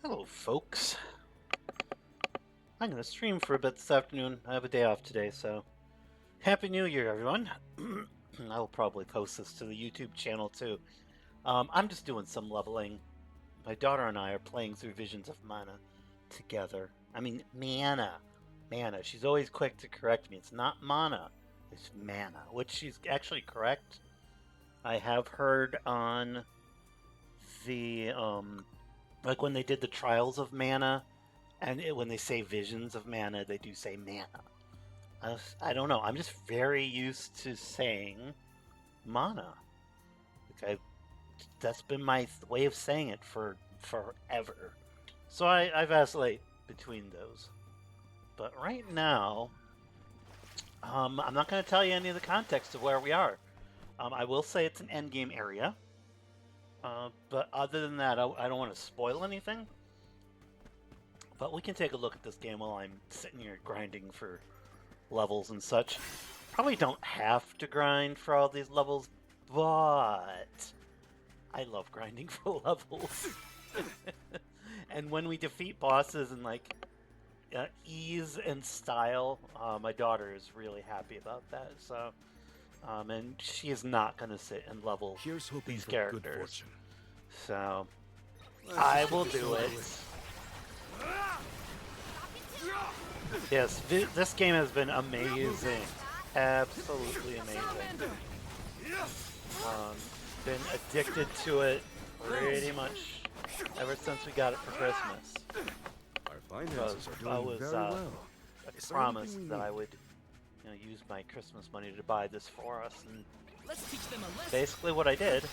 Hello, folks. I'm going to stream for a bit this afternoon. I have a day off today, so Happy New Year, everyone. I'll probably post this to the YouTube channel too. I'm just doing some leveling. My daughter and I are playing through Visions of Mana together. I mean, mana. Mana. She's always quick to correct me. It's not mana, it's mana, which she's actually correct. I have heard on the, like when they did the Trials of Mana, and when they say Visions of Mana, they do say mana. I don't know. I'm just very used to saying mana. That's been my way of saying it for forever. So I vacillate between those. But right now, I'm not going to tell you any of the context of where we are. I will say it's an endgame area. But other than that, I don't want to spoil anything. But we can take a look at this game while I'm sitting here grinding for levels and such. Probably don't have to grind for all these levels, but I love grinding for levels. And when we defeat bosses in like ease and style, my daughter is really happy about that. So, and she is not going to sit and level these characters. So, I will do it. Yes, this game has been amazing. Absolutely amazing. Been addicted to it pretty much ever since we got it for Christmas. Our finances are doing I was very well. I promised that I would use my Christmas money to buy this for us, and basically what I did.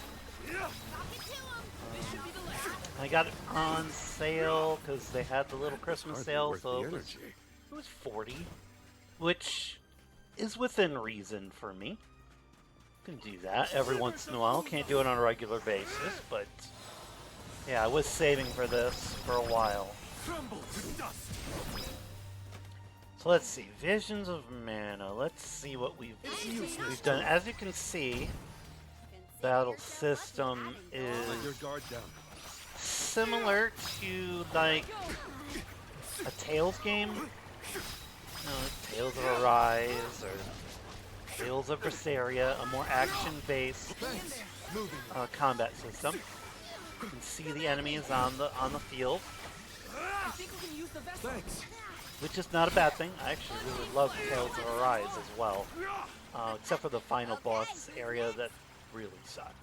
I got it on sale because they had the little Christmas sale, so it was $40, which is within reason for me. Can do that every once in a while. Can't do it on a regular basis, but yeah, I was saving for this for a while. So let's see, Visions of Mana. Let's see what we've done. As you can see, battle system is similar to like a Tales game. Tales of Arise or Tales of Berseria, a more action-based combat system. You can see the enemies on the field, which is not a bad thing. I actually really love Tales of Arise as well, except for the final boss area that really sucked.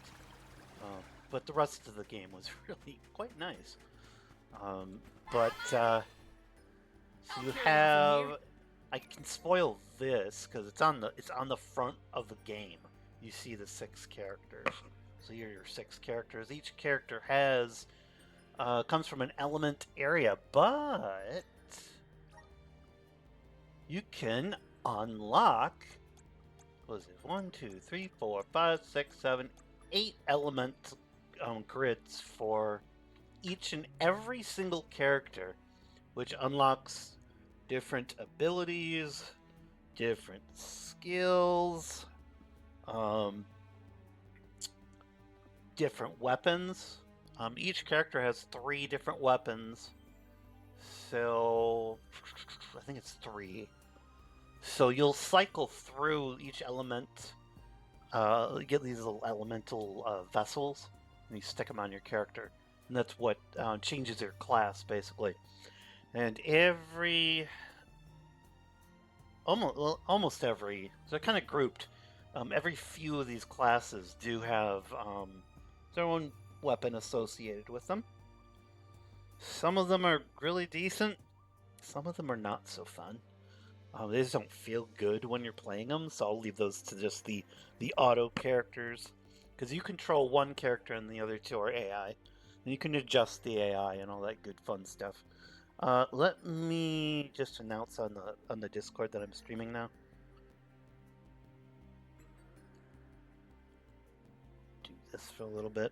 But the rest of the game was really quite nice. So you have. I can spoil this because it's on the front of the game. You see the 6 characters. So here are your 6 characters. Each character has comes from an element area, but you can unlock. What is it? 1, 2, 3, 4, 5, 6, 7, 8 element grids for each and every single character, which unlocks different abilities, different skills, different weapons. Each character has 3 different weapons, so I think it's 3. So you'll cycle through each element, get these little elemental vessels, and you stick them on your character, and that's what changes your class, basically. And almost every, so they're kind of grouped. Every few of these classes do have their own weapon associated with them. Some of them are really decent. Some of them are not so fun. They just don't feel good when you're playing them, so I'll leave those to just the auto characters. Because you control one character and the other 2 are AI. And you can adjust the AI and all that good fun stuff. Let me just announce on the Discord that I'm streaming now. Do this for a little bit.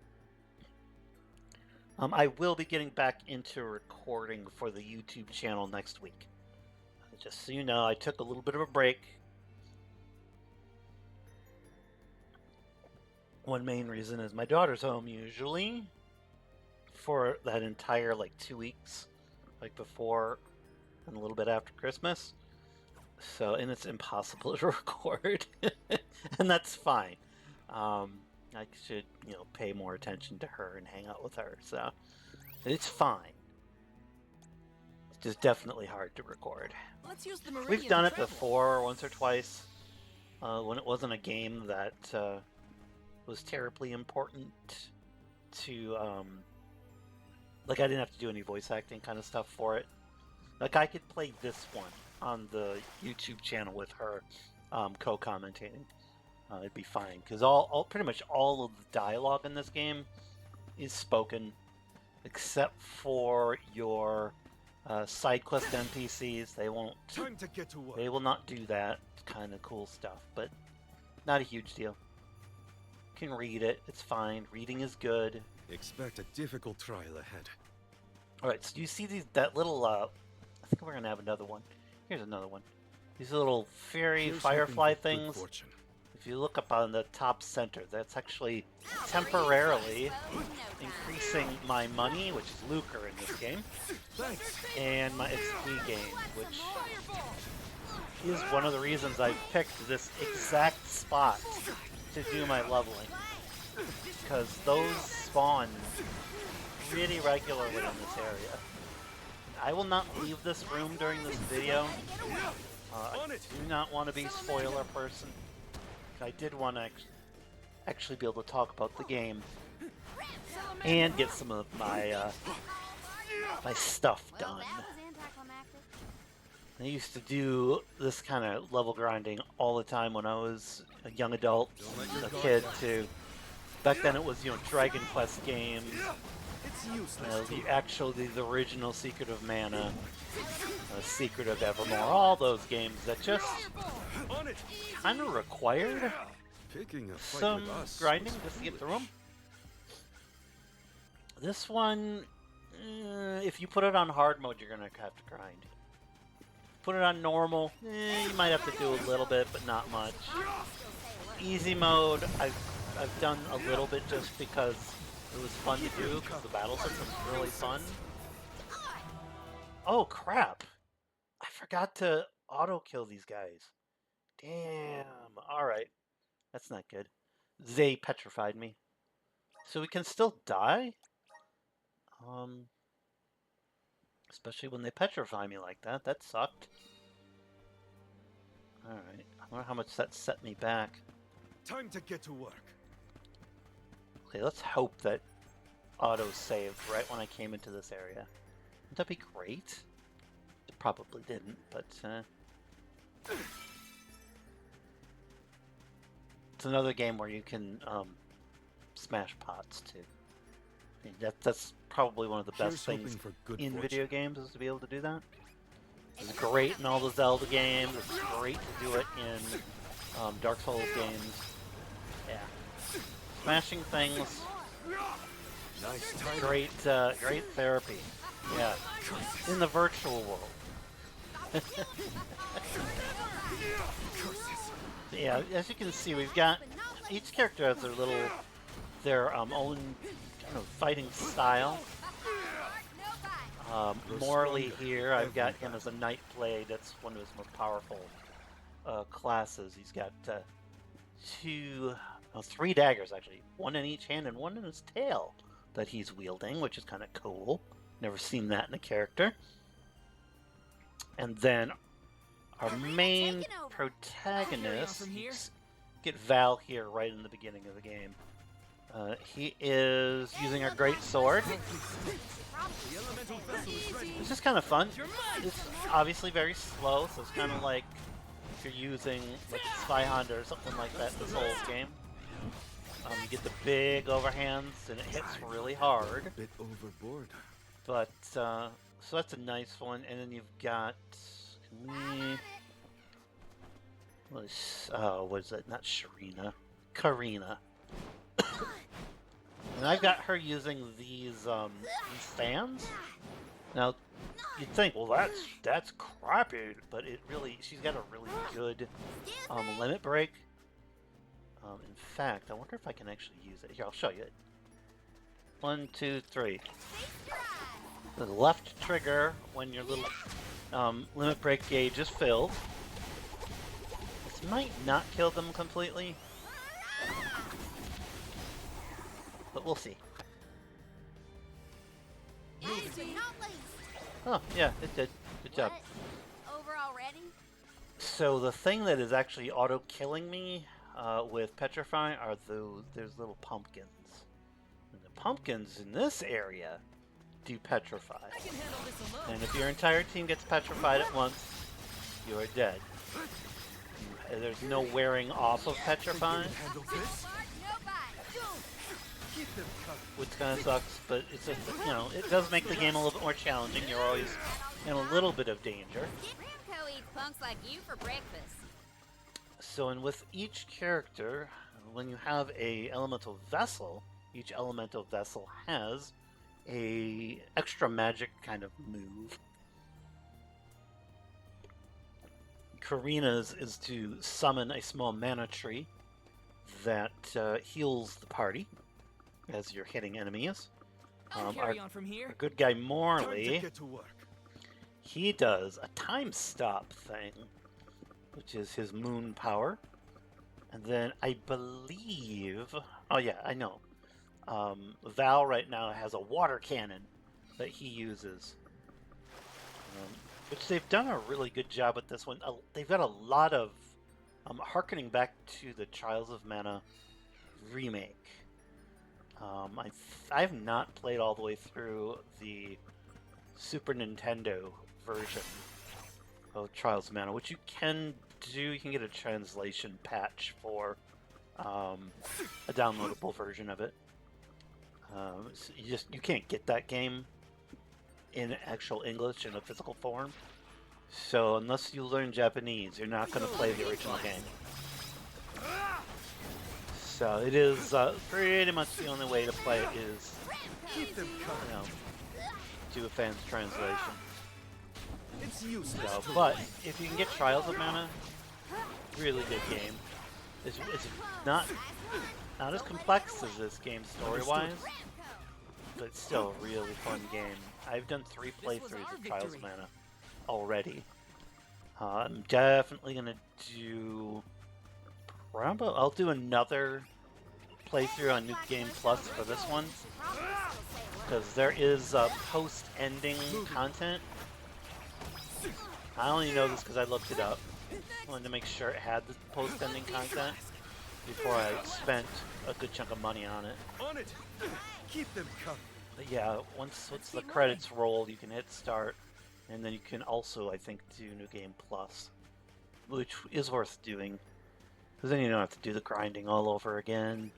I will be getting back into recording for the YouTube channel next week. Just so you know, I took a little bit of a break. One main reason is my daughter's home usually for that entire like 2 weeks, like before and a little bit after Christmas. So, and it's impossible to record, and that's fine. I should, pay more attention to her and hang out with her. So, it's fine. It's just definitely hard to record. Let's use the Meridian We've done to it travel. before, once or twice, when it wasn't a game that was terribly important to, like I didn't have to do any voice acting kind of stuff for it. Like I could play this one on the YouTube channel with her co-commentating. It'd be fine, because pretty much all of the dialogue in this game is spoken, except for your side quest NPCs. They won't. Time to get to work. They will not do that kind of cool stuff, but not a huge deal. You can read it. It's fine. Reading is good. Expect a difficult trial ahead. All right. So you see that little. I think we're gonna have another one. Here's another one. These little fairy Here's firefly hoping for good things. fortune. If you look up on the top center, that's actually temporarily increasing my money, which is lucre in this game, Thanks. and my XP gain, which is one of the reasons I picked this exact spot to do my leveling, because those spawn pretty regularly in this area. I will not leave this room during this video. I do not want to be spoiler person. I did want to actually be able to talk about the game and get some of my my stuff done. I used to do this kind of level grinding all the time when I was a young adult, a kid too. Back then it was, Dragon Quest games, It's useless. the original Secret of Mana, Secret of Evermore, all those games that just On it. kind of required Picking a fight some with us grinding was just to get through foolish. them. This one, if you put it on hard mode, you're gonna have to grind. Put it on normal, you might have to do a little bit, but not much. Easy mode, I've done a little bit just because it was fun to do, because the battle system was really fun. Oh crap! I forgot to auto kill these guys. Damn. Alright. That's not good. They petrified me. So we can still die? Especially when they petrify me like that. That sucked. Alright. I wonder how much that set me back. Time to get to work. Okay, let's hope that auto saved right when I came into this area. Would that be great? It probably didn't, but it's another game where you can smash pots too. I mean, that's probably one of the best Here's hoping things for good in fortune. video games, is to be able to do that. It's great in all the Zelda games. It's great to do it in Dark Souls games. Yeah, smashing things. Nice time. Great therapy. Yeah, in the virtual world. Yeah, as you can see, we've got each character has their own kind of fighting style. Morley here, I've got him as a Night Blade. That's one of his most powerful classes. He's got three daggers actually, one in each hand and one in his tail that he's wielding, which is kind of cool. Never seen that in a character. And then our main protagonist, get Val here right in the beginning of the game. He is using a great sword. It's just kind of fun. It's obviously very slow, so it's kind of like if you're using like Spy Hunter or something like that this whole game. You get the big overhands and it hits really hard. A bit overboard. But so that's a nice one, and then you've got what is it? Not Sharina, Karina. And I've got her using these fans. Now you'd think, well, that's crappy, but she's got a really good limit break. In fact, I wonder if I can actually use it. Here, I'll show you it. 1, 2, 3. The left trigger when your little limit break gauge is filled. This might not kill them completely, but we'll see. Oh, yeah, it did. Good job. Over already? So the thing that is actually auto-killing me with Petrify are there's little pumpkins. And the pumpkins in this area do petrify. And if your entire team gets petrified at once, you are dead. There's no wearing off of petrifying, which kind of sucks, but it's just, you know, it does make the game a little bit more challenging. You're always in a little bit of danger. Remco eats punks like you for breakfast. So, and with each character, when you have a elemental vessel, each elemental vessel has a extra magic kind of move. Karina's is to summon a small mana tree that heals the party as you're hitting enemies. Carry on from here. Our good guy Time to Morley, get to work. he does a time stop thing, which is his moon power. And then I believe, oh yeah, I know. Val right now has a water cannon that he uses, which they've done a really good job with this one. They've got a lot of harkening back to the Trials of Mana remake. I've not played all the way through the Super Nintendo version of Trials of Mana, which you can do. You can get a translation patch for a downloadable version of it. So you can't get that game in actual English in a physical form. So unless you learn Japanese, you're not going to play the original game. So it is pretty much the only way to play it is, Keep them you coming. know, do a fan's translation. It's useless. So, to but fight. if you can get Trials of Mana, really good game. It's not as complex as this game story-wise, but it's still a really fun game. I've done 3 playthroughs of Trials of Mana already. I'm definitely gonna do. I'll do another playthrough on New Game Plus for this one, because there is post-ending content. I only know this because I looked it up. I wanted to make sure it had the post-ending content before I spent a good chunk of money on it. On it. Keep them coming. But yeah, once the credits roll, you can hit start, and then you can also, I think, do New Game Plus, which is worth doing, because then you don't have to do the grinding all over again.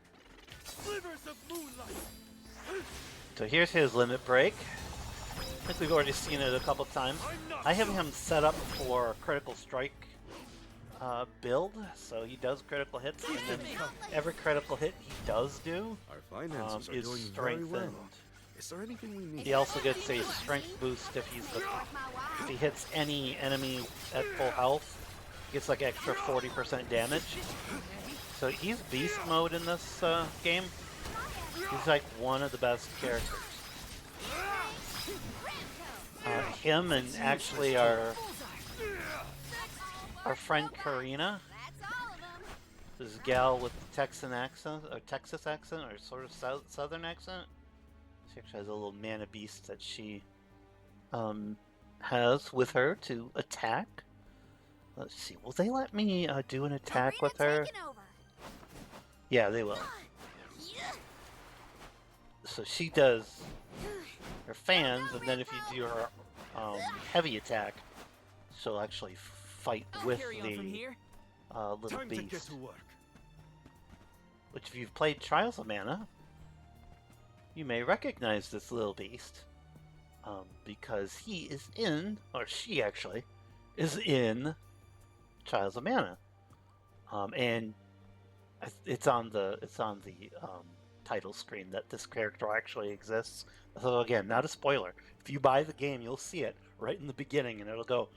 Slivers of moonlight. So here's his limit break. I think we've already seen it a couple times. I have him set up for critical strike build, so he does critical hits, and then every critical hit he does do Our finances are is doing very well. strengthened. Is there anything we need? He also gets a strength boost if he hits any enemy at full health. He gets like extra 40% damage. So he's beast mode in this game. He's like one of the best characters. Him and actually our friend Karina, this gal with the Texan accent, or Texas accent, or sort of southern accent. She actually has a little mana beast that she has with her to attack. Let's see, will they let me do an attack with her? Yeah, they will. So she does her fans, and then if you do her heavy attack, she'll actually fight with Carry on from the here. little Time to get beast. to work. Which, if you've played Trials of Mana, you may recognize this little beast, because he is in, or she actually, is in Trials of Mana, and it's on the title screen that this character actually exists. So again, not a spoiler. If you buy the game, you'll see it right in the beginning, and it'll go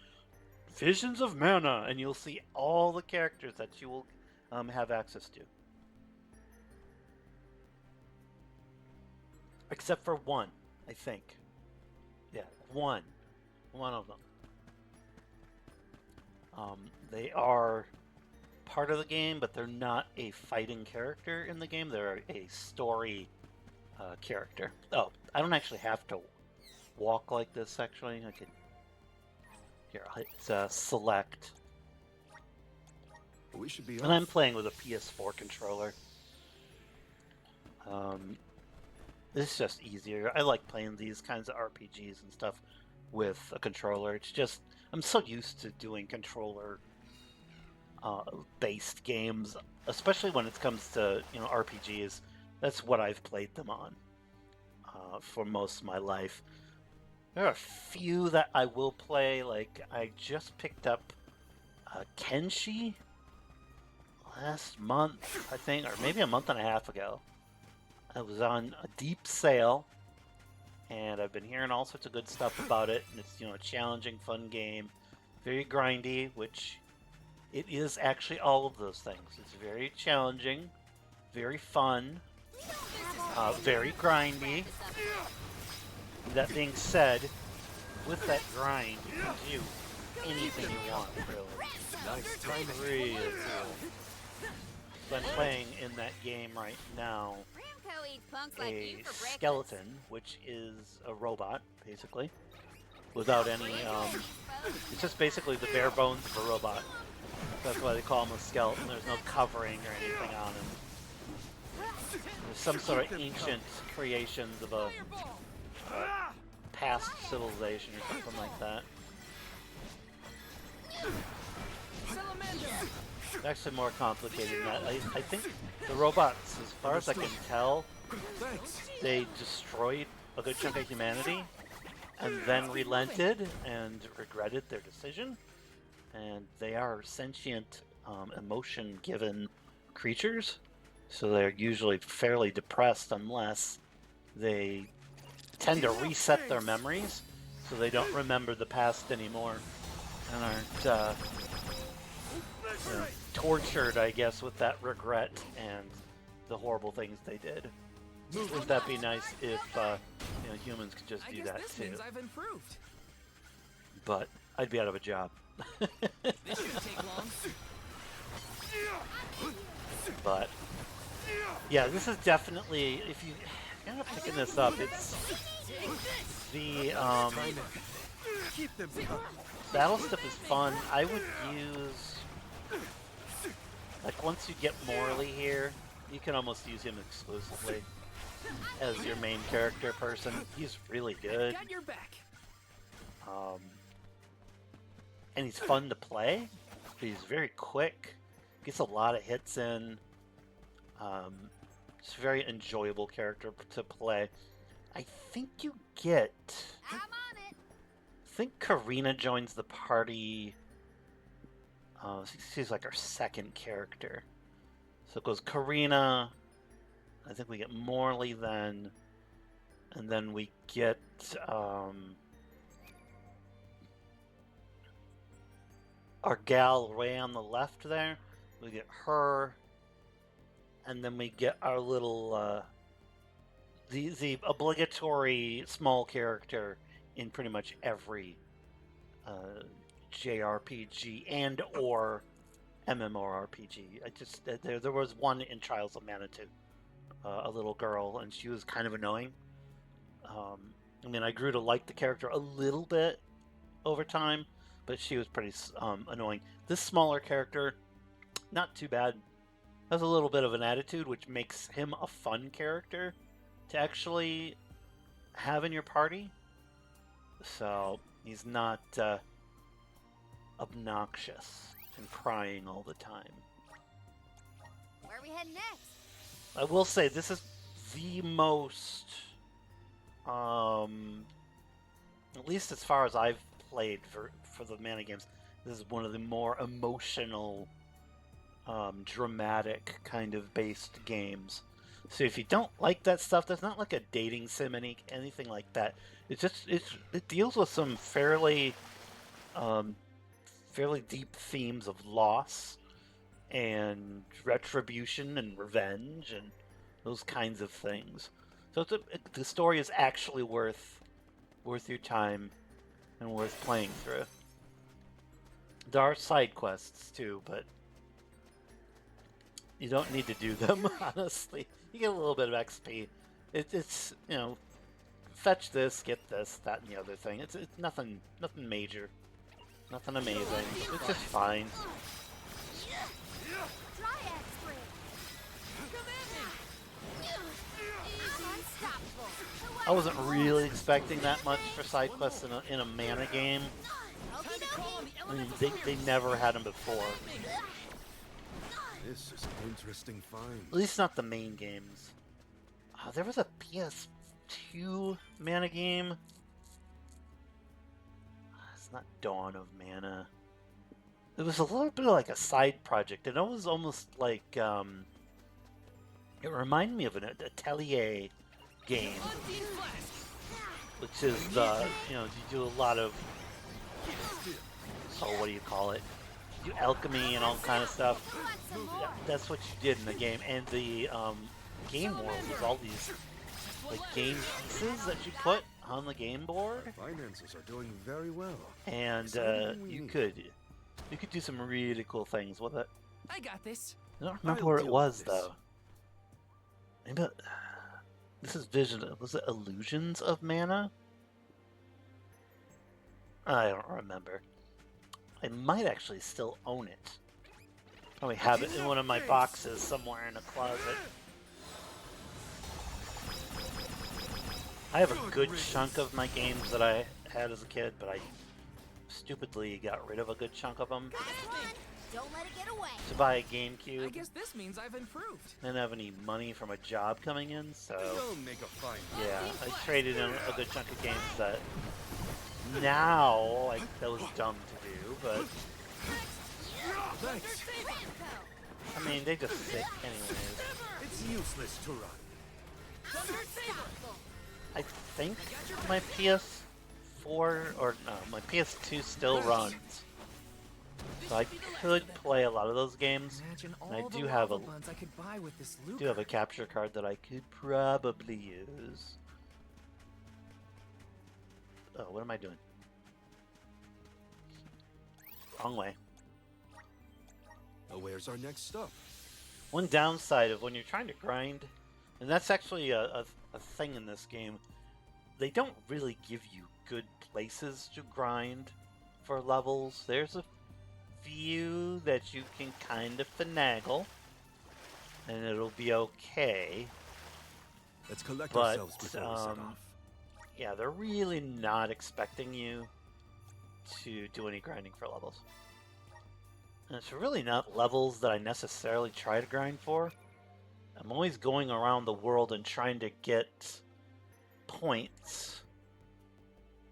Visions of Mana, and you'll see all the characters that you will have access to. except for one, I think. Yeah, one of them. They are part of the game, but they're not a fighting character in the game. They're a story character. Oh, I don't actually have to walk like this, actually. I could... Here, I'll hit select. We should be And I'm playing with a PS4 controller. It's just easier. I like playing these kinds of RPGs and stuff with a controller. It's just... I'm so used to doing controller based games, especially when it comes to, you know, RPGs. That's what I've played them on for most of my life. There are a few that I will play. Like, I just picked up Kenshi last month, I think, or maybe a month and a half ago. I was on a deep sale, and I've been hearing all sorts of good stuff about it. And it's, you know, a challenging, fun game, very grindy, which it is actually all of those things. It's very challenging, very fun, very grindy. That being said, with that grind, you can do anything you want, really. nice timing. Really cool. So I'm playing in that game right now Ramco eats punks like you a for breakfast. skeleton, which is a robot, basically, without any, it's just basically the bare bones of a robot. That's why they call him a skeleton. There's no covering or anything on him. There's some sort of ancient creations of a past civilization or something like that. It's actually more complicated than that. I think the robots, as far as I can tell, Thanks. they destroyed a good chunk of humanity and then relented and regretted their decision. And they are sentient, emotion-given creatures, so they're usually fairly depressed unless they tend to reset their memories, so they don't remember the past anymore and aren't you know, tortured, I guess, with that regret and the horrible things they did. Wouldn't that be nice if you know, humans could just I do guess that this too? means I've improved. But I'd be out of a job. This shouldn't take long. But yeah, this is definitely, if you end up picking this up, it's the Keep them coming. battle stuff is fun. I would use, like, once you get Morley here, you can almost use him exclusively as your main character person. He's really good. Got your back. And he's fun to play. He's very quick. Gets a lot of hits in. It's a very enjoyable character to play. I think you get... I'm on it. I think Karina joins the party. She's like our second character. So it goes Karina. I think we get Morley then. And then we get... our gal way on the left there. We get her. And then we get our little... the obligatory small character in pretty much every JRPG and or MMORPG. There was one in Trials of Manitou, a little girl, and she was kind of annoying. I mean, I grew to like the character a little bit over time, but she was pretty annoying. This smaller character, not too bad. Has a little bit of an attitude, which makes him a fun character to actually have in your party. So he's not obnoxious and crying all the time. Where are we heading next? I will say this is the most, at least as far as I've played for the Mana games, this is one of the more emotional, dramatic kind of based games. So if you don't like that stuff, there's not like a dating sim, anything like that. It's just it deals with some fairly deep themes of loss and retribution and revenge and those kinds of things. So the story is actually worth your time and worth playing through. There are side quests too, but you don't need to do them, honestly. You get a little bit of XP. It's, you know, fetch this, get this, that, and the other thing. It's nothing major. Nothing amazing. It's just fine. Triad spring. I'm unstoppable. I wasn't really expecting that much for side quests in a mana game. Time to crawl on the I mean, elemental they never had them before. This is an interesting find. At least not the main games. There was a PS2 mana game. It's not Dawn of Mana. It was a little bit like a side project, and it was almost like it reminded me of an Atelier game, Unseen flash. which is you know, you do a lot of what do you call it? You do alchemy and all kind of stuff. Want some more? Yeah, that's what you did in the game, and the game world was all these like game pieces that you put on the game board, Finances are doing very well. and Something we you need. could do some really cool things with it. I got this. I don't remember I'll where it deal was with this. though. Maybe this is Vision. Was it Illusions of Mana? I don't remember. I might actually still own it. Probably have it in one of my boxes somewhere in a closet. I have a good chunk of my games that I had as a kid, but I stupidly got rid of a good chunk of them Got one. Don't let it get away. to buy a I GameCube. guess this means I've improved. Didn't have any money from a job coming in, so You'll make a find. yeah, I traded in a good chunk of games that now, like, that was dumb to do, but Thanks. Ramco. I mean, they just fit anyways. It's useless to run. Unstoppable. I think my PS4 or no, my PS2 still runs, so I could play a lot of those games. Imagine all I the do have lava a- buns I could buy with this loot. Do have a capture card that I could probably use. Oh, what am I doing? Wrong way. Now, where's our next stop? One downside of when you're trying to grind, and that's actually a thing in this game, they don't really give you good places to grind for levels. There's a few that you can kind of finagle, and it'll be okay. Let's collect But, ourselves before we set off. Yeah, they're really not expecting you to do any grinding for levels. And it's really not levels that I necessarily try to grind for. I'm always going around the world and trying to get points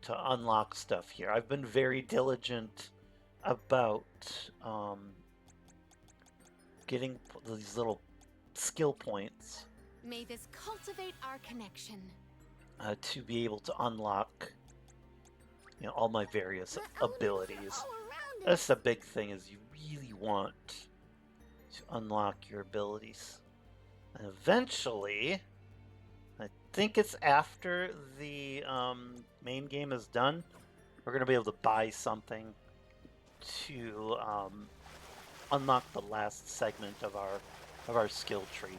to unlock stuff here. I've been very diligent about getting these little skill points May this cultivate our connection. to be able to unlock, you know, all my various The elements are abilities. all around us. That's the big thing, is you really want to unlock your abilities. And eventually, I think it's after the main game is done, we're going to be able to buy something to unlock the last segment of our skill tree.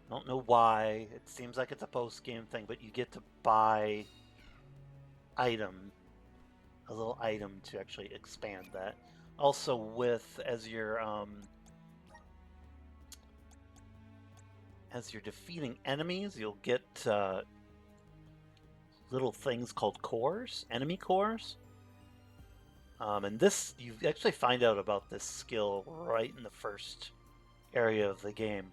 Don't know why. It seems like it's a post-game thing, but you get to buy a little item to actually expand that. Also, with as you're defeating enemies, you'll get little things called cores, enemy cores. And this, you actually find out about this skill right in the first area of the game.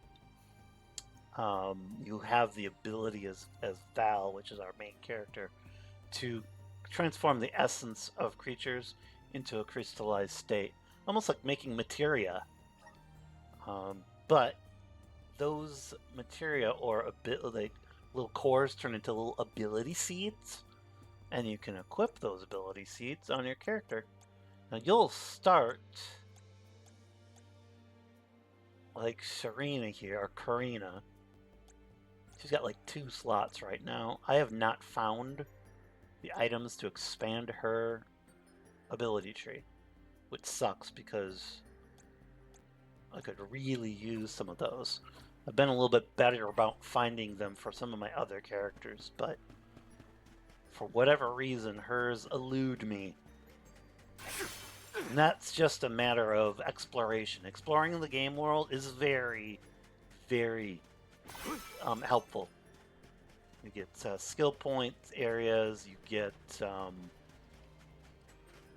You have the ability as Val, which is our main character, to transform the essence of creatures into a crystallized state, almost like making materia. But those materia or a bit like little cores turn into little ability seeds, and you can equip those ability seeds on your character. Now you'll start like Serena here, or Karina, She's got like 2 slots right now. I have not found the items to expand her ability tree, which sucks because I could really use some of those. I've been a little bit better about finding them for some of my other characters, but for whatever reason, hers elude me. And that's just a matter of exploration. Exploring the game world is very, very helpful. You get skill points, areas, you get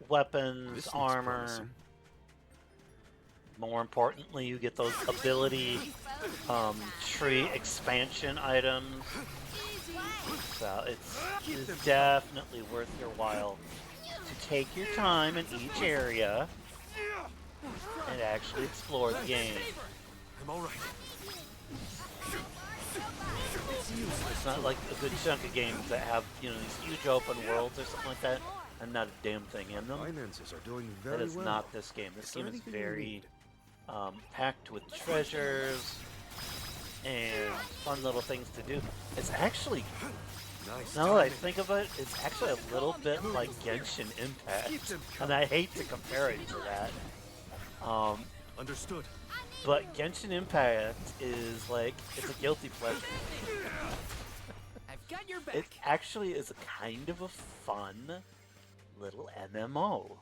weapons, This looks armor. promising. More importantly, you get those ability tree expansion items. So it's definitely worth your while to take your time in each area and actually explore the game. I'm all right. It's not like a good chunk of games that have, you know, these huge open worlds or something like that, and not a damn thing in them. Finances are doing That very is well. not this game. This Is there game is anything you very need? packed with treasures and fun little things to do. It's actually, Nice. now that I timing. think of it, it's actually a little bit like Genshin Impact. Keep them And I hate to compare it to that. Understood. But Genshin Impact is like, it's a guilty pleasure. I've got your back. It actually is a kind of a fun little MMO.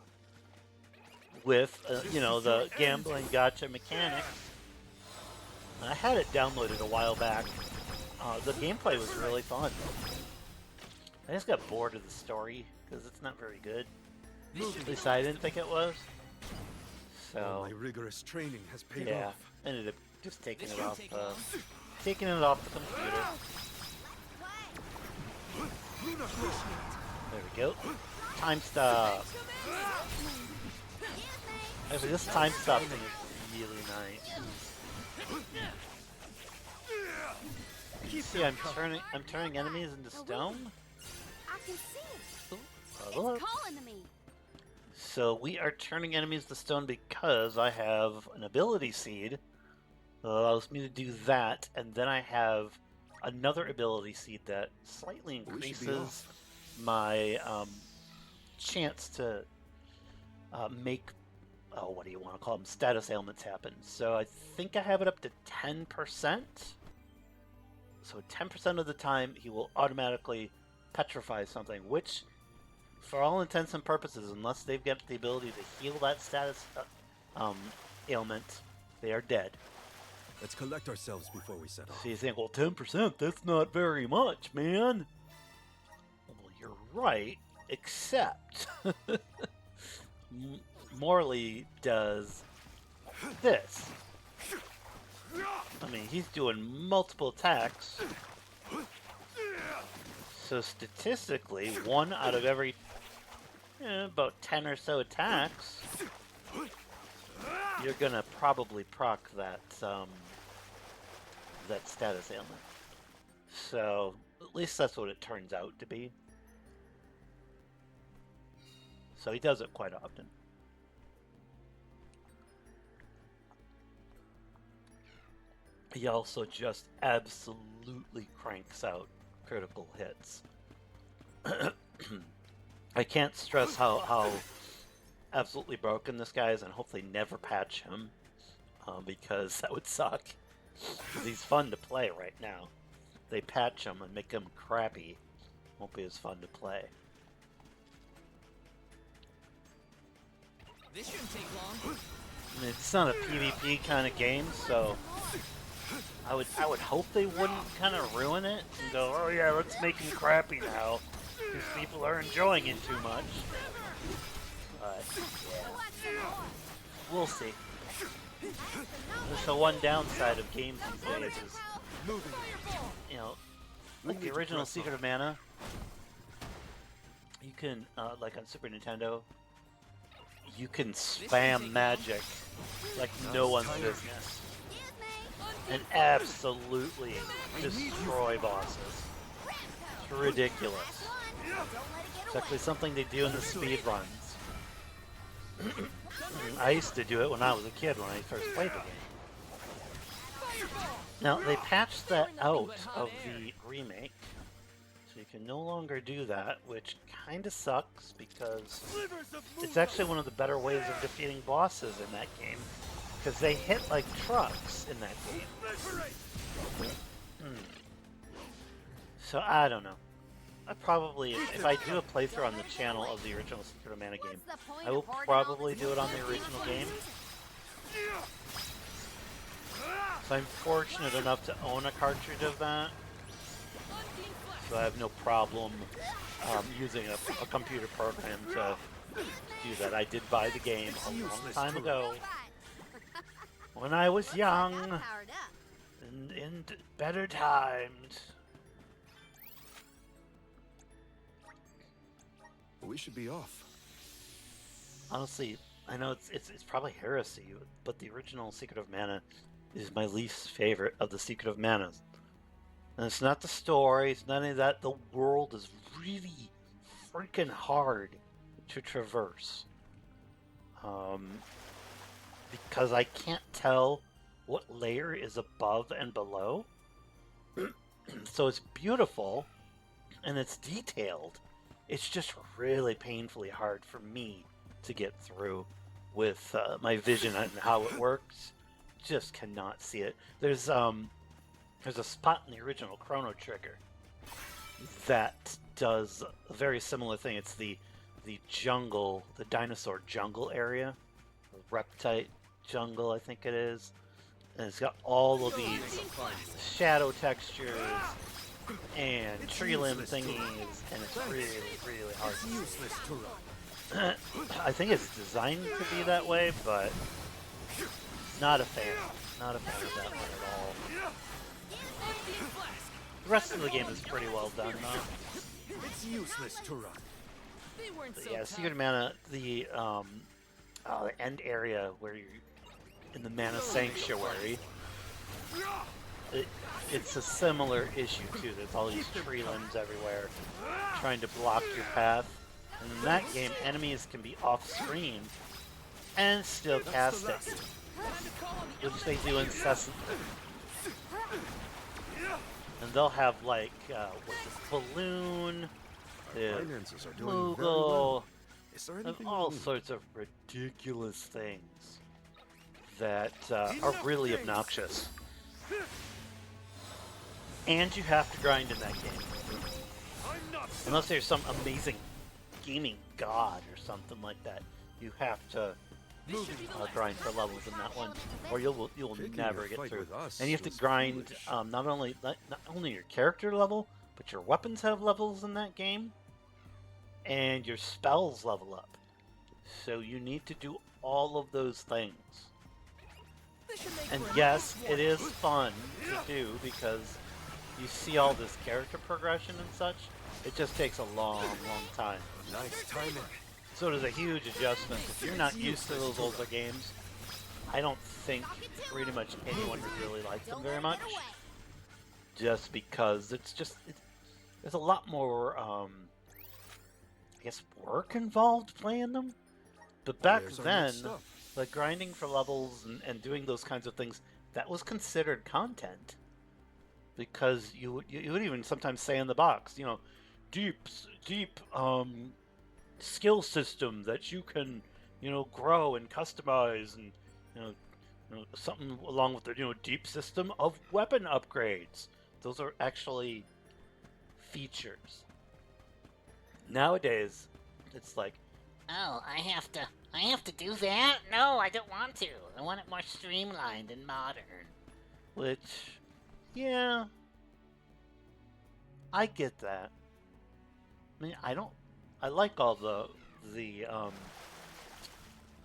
With, you know, the gambling gotcha mechanics. And I had it downloaded a while back. The gameplay was really fun. I just got bored of the story, because it's not very good. At least I didn't think it was. All So, my rigorous training has paid yeah, off. ended up just taking This it won't off, take long. taking it off the computer. There we go. Time stop. Actually, this time stop thing is really nice. You see, I'm turning enemies into stone. I can see it. Level up. It's calling to me. So we are turning enemies to stone because I have an ability seed that allows me to do that, and then I have another ability seed that slightly We should be increases off. my chance to make, oh, what do you want to call them, status ailments happen. So I think I have it up to 10%. So 10% of the time he will automatically petrify something, which, for all intents and purposes, unless they've got the ability to heal that status ailment, they are dead. Let's collect ourselves before we set off. So you think, well, 10%, that's not very much, man. Well, you're right, except Morley does this. I mean, he's doing multiple attacks. So statistically, 1 out of every about 10 or so attacks, you're gonna probably proc that that status ailment. So at least that's what it turns out to be. So he does it quite often. He also just absolutely cranks out critical hits. I can't stress how absolutely broken this guy is, and hopefully never patch him, because that would suck. 'Cause he's fun to play right now. They patch him and make him crappy, won't be as fun to play. This shouldn't take long. I mean, it's not a PvP kind of game, so I would hope they wouldn't kind of ruin it and go, oh yeah, let's make him crappy now, because people are enjoying it too much. But yeah, we'll see. That's the one downside of games these days is, you know, like the original Secret of Mana, you can, like on Super Nintendo, you can spam magic like no one's business and absolutely destroy bosses. It's ridiculous. It's actually something they do in the speed runs. I used to do it when I was a kid when I first played the game. Now, they patched that We're nothing out but hot of air. the remake, so you can no longer do that, which kind of sucks because it's actually one of the better ways of defeating bosses in that game, because they hit like trucks in that game. So, I don't know. I probably, if I do a playthrough on the channel of the original Secret of Mana game, What's the point I will of hoarding all probably this do it on the wood original for game. users? So I'm fortunate enough to own a cartridge of that, so I have no problem using a computer program to do that. I did buy the game a long time ago when I was young Got powered up. and in better times. We should be off. Honestly, I know it's probably heresy, but the original Secret of Mana is my least favorite of the Secret of Manas. And it's not the story, it's not any of that. The world is really freaking hard to traverse. Because I can't tell what layer is above and below. So it's beautiful and it's detailed. It's just really painfully hard for me to get through with my vision and how it works. Just cannot see it. There's a spot in the original Chrono Trigger that does a very similar thing. It's the jungle, the dinosaur jungle area, the reptite jungle, I think it is, and it's got all of these shadow textures and tree limb thingies, and it's really, really hard to see. Useless to run. I think it's designed to be that way, but not a fan. Not a fan of that one at all. The rest of the game is pretty well done, though. It's useless to run. They weren't But so yeah, tough. Secret of Mana, the end area where you're in the Mana Sanctuary, it's a similar issue too. There's all these tree limbs everywhere trying to block your path. And in that game, enemies can be off-screen and still cast at you, which they do incessantly. And they'll have like, what's this, balloon, Our the finances are doing very well. Moogle, Is there and anything all we need? sorts of ridiculous things that are really obnoxious. And you have to grind in that game. Unless there's some amazing gaming god or something like that, you have to grind for levels in that one, or you'll Picking never a get fight through. with us And you have to was grind foolish. not only your character level, but your weapons have levels in that game, and your spells level up. So you need to do all of those things. This should make And for a yes, nice it one. is fun to do because you see all this character progression and such. It just takes a long, long time. Nice timing. So it is a huge adjustment. If you're not used to those older games, I don't think pretty much anyone would really like them Don't very let much. it get away. Just because there's a lot more, I guess, work involved playing them. But back There's our then, next stop. the grinding for levels and doing those kinds of things, that was considered content. Because you would even sometimes say in the box, you know, deep skill system that you can, you know, grow and customize, and you know something along with the deep system of weapon upgrades. Those are actually features. Nowadays, it's like, Oh, I have to do that? No, I don't want to. I want it more streamlined and modern. which, yeah, I get that. I mean, I like all the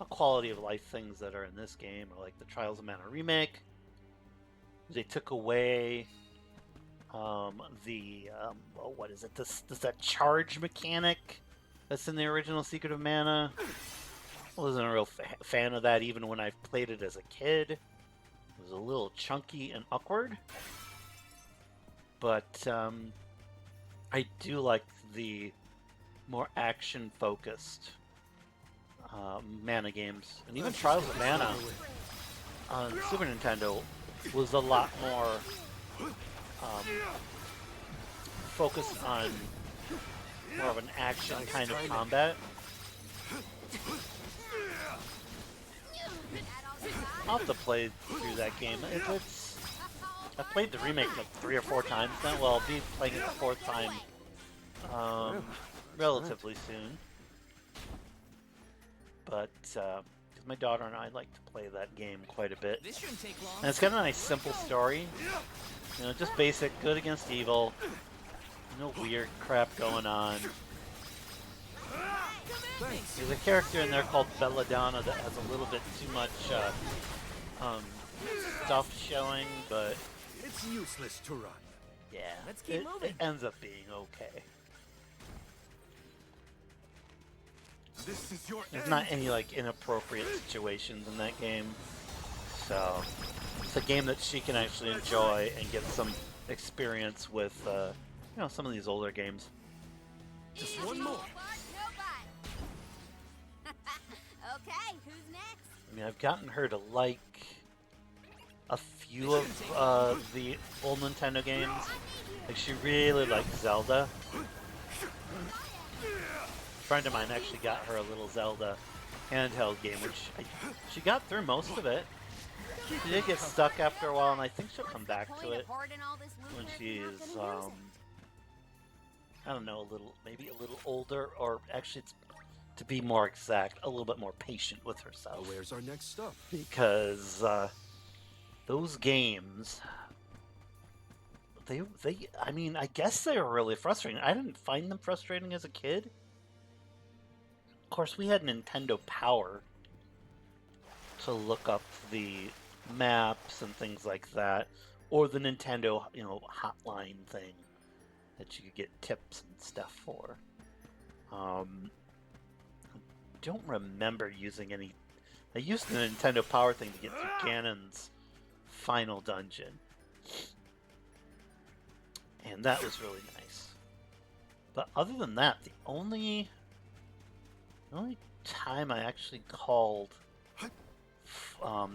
quality of life things that are in this game, or like the Trials of Mana remake. They took away what is it? That charge mechanic that's in the original Secret of Mana. I wasn't a real fan of that even when I played it as a kid. It was a little chunky and awkward. But I do like the more action-focused Mana games. And even Trials of Mana on Super Nintendo was a lot more focused on more of an action Nice kind of timing. combat. I'll have to play through that game. I've played the remake like 3 or 4 times now. Well, I'll be playing it the 4th time relatively soon. But because my daughter and I like to play that game quite a bit. This shouldn't take long. And it's got a nice simple story. You know, just basic good against evil. No weird crap going on. Thanks. There's a character in there called Belladonna that has a little bit too much stuff showing, but It's useless to run. yeah, Let's keep it moving. ends up being okay. This is your There's end. not any like inappropriate situations in that game, so it's a game that she can actually enjoy and get some experience with, you know, some of these older games. Just one more. Okay, who's next? I mean, I've gotten her to like a few of the old Nintendo games. Like, she really likes Zelda. A friend of mine actually got her a little Zelda handheld game, which she got through most of it. She did get stuck after a while, and I think she'll come back to it when she's, I don't know, maybe a little older, or actually, to be more exact, a little bit more patient with herself. Where's our next stop? Because those games, I mean, I guess they were really frustrating. I didn't find them frustrating as a kid. Of course, we had Nintendo Power to look up the maps and things like that, or the Nintendo, you know, hotline thing that you could get tips and stuff for. Don't remember using any. I used the Nintendo Power thing to get through Ganon's final dungeon, and that was really nice. But other than that, the only time I actually called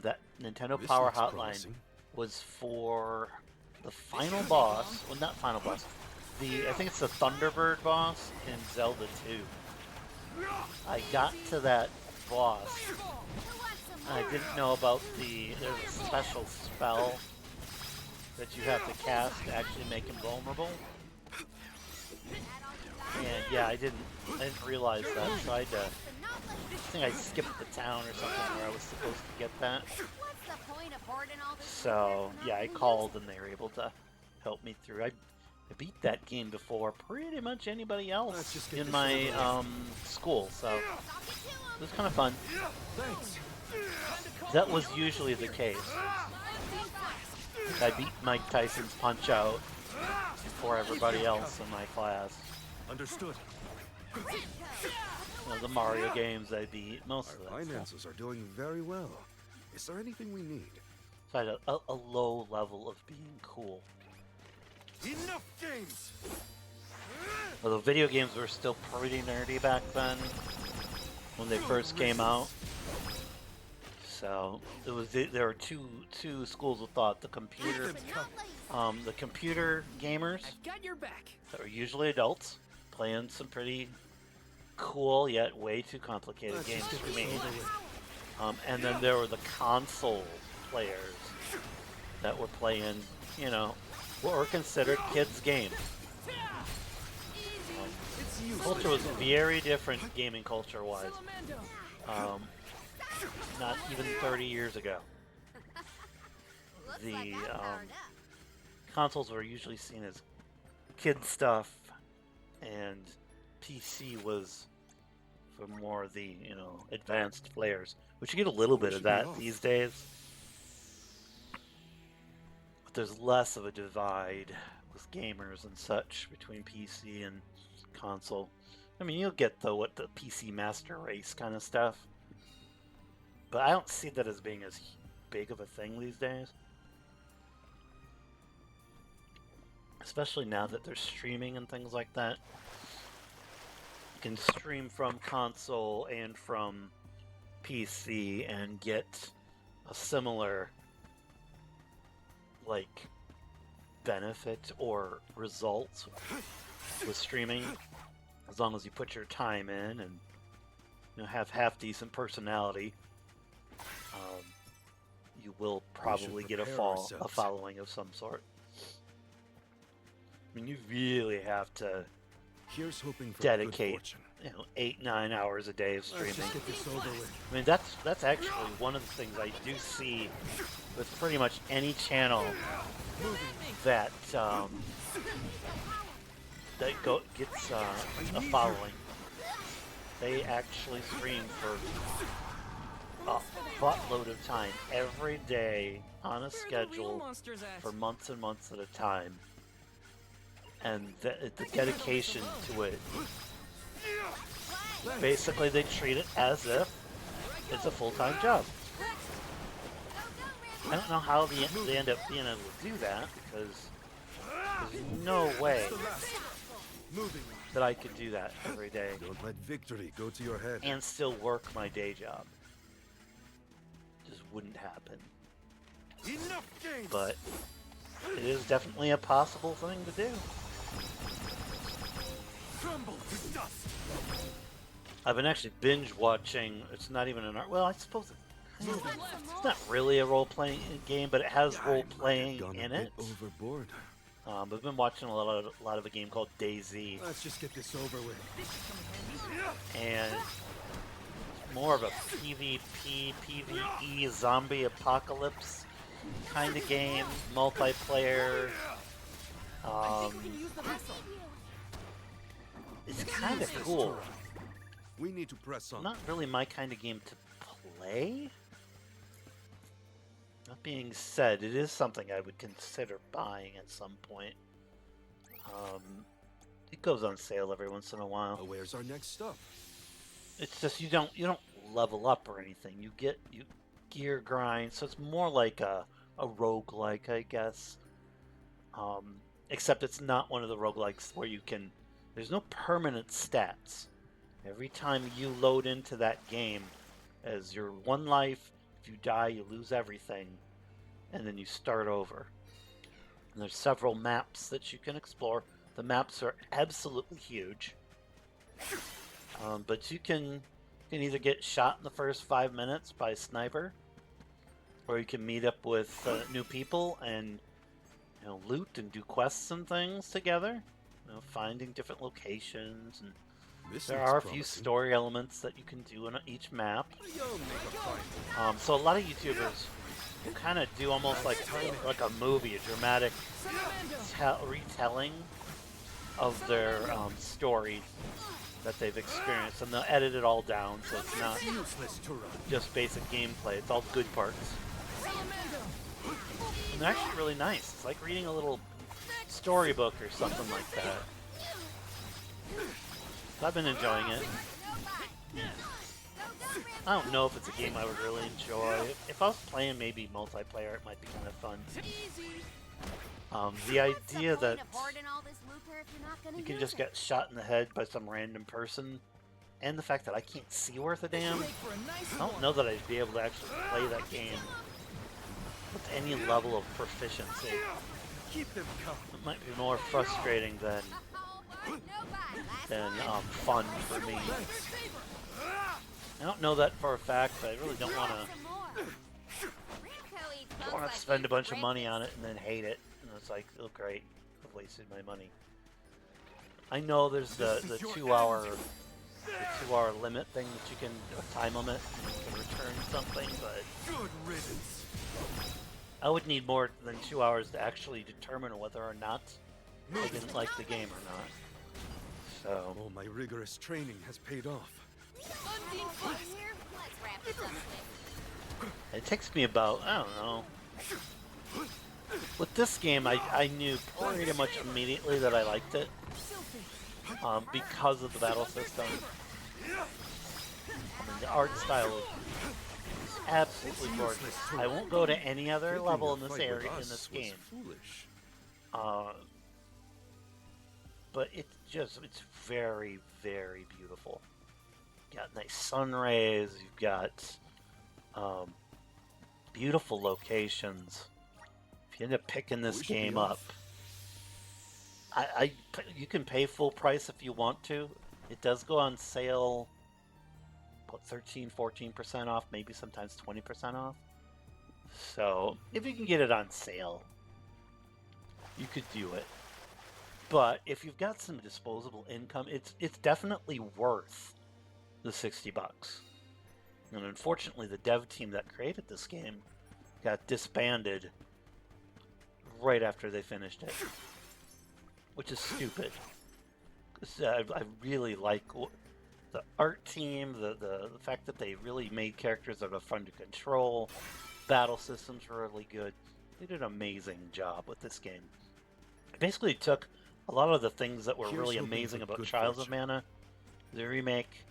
that Nintendo This Power looks hotline promising. was for the final boss. Well, not final boss. I think it's the Thunderbird boss in Zelda 2. I got to that boss. I didn't know about there's a special spell that you have to cast to actually make him vulnerable. And yeah, I didn't realize that, so I think I skipped the town or something where I was supposed to get that. So yeah, I called and they were able to help me through. I beat that game before pretty much anybody Let's else just get in this my over with. school, so it was kind of fun. Thanks. That was usually the case. I beat Mike Tyson's Punch-Out before everybody else in my class. Understood. You know, the Mario games I beat, most of Our that stuff. finances are doing very well. Is there anything we need? So I had a low level of being cool. Enough games. Although video games were still pretty nerdy back then, when they first came out. So there were two schools of thought: the computer gamers I've got your back. that were usually adults playing some pretty cool yet way too complicated Let's games just get for this me. over with. And then there were the console players that were playing, you know, what were considered kids' games. It's useless. Culture was very different gaming culture-wise. Salamando. Not even 30 years ago. The consoles were usually seen as kid stuff, and PC was for more of the, you know, advanced players, which you get a little bit of that these days. But there's less of a divide with gamers and such between PC and console. I mean, you'll get the PC Master Race kind of stuff, but I don't see that as being as big of a thing these days. Especially now that there's streaming and things like that. You can stream from console and from PC and get a similar like benefit or result with streaming, as long as you put your time in and have half decent personality. You will probably get a prepare ourselves. following of some sort. I mean, you really have to Here's hoping for dedicate, good fortune. 8-9 hours a day of streaming. Let's just get this over with. I mean, that's actually one of the things I do see with pretty much any channel that gets a following. They actually stream for a buttload of time every day on a schedule for months and months at a time, and the dedication to it. Basically, they treat it as if it's a full-time job. I don't know how they end up being able to do that, because there's no way that I could do that every day Don't let victory go to your head. and still work my day job. Just wouldn't happen. Enough games. But it is definitely a possible thing to do. Crumble to dust. I've been actually binge watching. It's not even an art. Well, I suppose it's not really a role-playing game, but it has role-playing Gone a in bit it. Overboard. I've been watching a lot of a game called DayZ, Let's just get this over with. and it's more of a PvP, PvE zombie apocalypse kind of game, multiplayer. It's kind of cool. We need to press on. Not really my kind of game to play. That being said, it is something I would consider buying at some point. It goes on sale every once in a while. Oh, where's our next stop? It's just you don't level up or anything. You gear grind, so it's more like a roguelike, I guess. Except it's not one of the roguelikes where there's no permanent stats. Every time you load into that game as your one life, if you die, you lose everything, and then you start over. And there's several maps that you can explore. The maps are absolutely huge. But you can either get shot in the first 5 minutes by a sniper, or you can meet up with new people and loot and do quests and things together. Finding different locations, and This there looks are a few promising. story elements that you can do in each map. You'll make a fight. So a lot of YouTubers will kind of do almost like a movie, a dramatic retelling of their story that they've experienced, and they'll edit it all down so it's not Useless to run. just basic gameplay. It's all good parts. And they're actually really nice. It's like reading a little storybook or something like that. So I've been enjoying it. I don't know if it's a game I would really enjoy. If I was playing maybe multiplayer, it might be kind of fun. The idea that you can just get shot in the head by some random person, and the fact that I can't see worth a damn, I don't know that I'd be able to actually play that game with any level of proficiency. Keep them coming. It might be more frustrating than fun for me. I don't know that for a fact, but I really don't want to spend a bunch of money on it and then hate it. And it's like, oh great, I've wasted my money. I know there's the 2-hour limit thing that you can, a time limit, you can return something, but Good riddance. I would need more than 2 hours to actually determine whether or not I didn't like the game or not. So, All my rigorous training has paid off. it takes me about, I don't know. With this game, I knew pretty much immediately that I liked it. Because of the battle system. I mean, the art style is absolutely gorgeous. I won't go to any other Picking level a in this fight with area, in us this was game. Foolish. But it's very, very beautiful. You've got nice sun rays, you've got beautiful locations. If you end up picking this We should be game off. up, you can pay full price if you want to. It does go on sale, about 13-14% off, maybe sometimes 20% off. So if you can get it on sale, you could do it. But if you've got some disposable income, it's definitely worth the $60. And unfortunately, the dev team that created this game got disbanded right after they finished it, which is stupid. 'Cause, I really like the art team, the fact that they really made characters that are fun to control. Battle systems were really good. They did an amazing job with this game. It basically took a lot of the things that were Here's really hoping amazing for about good Trials of fortune. Mana, the remake,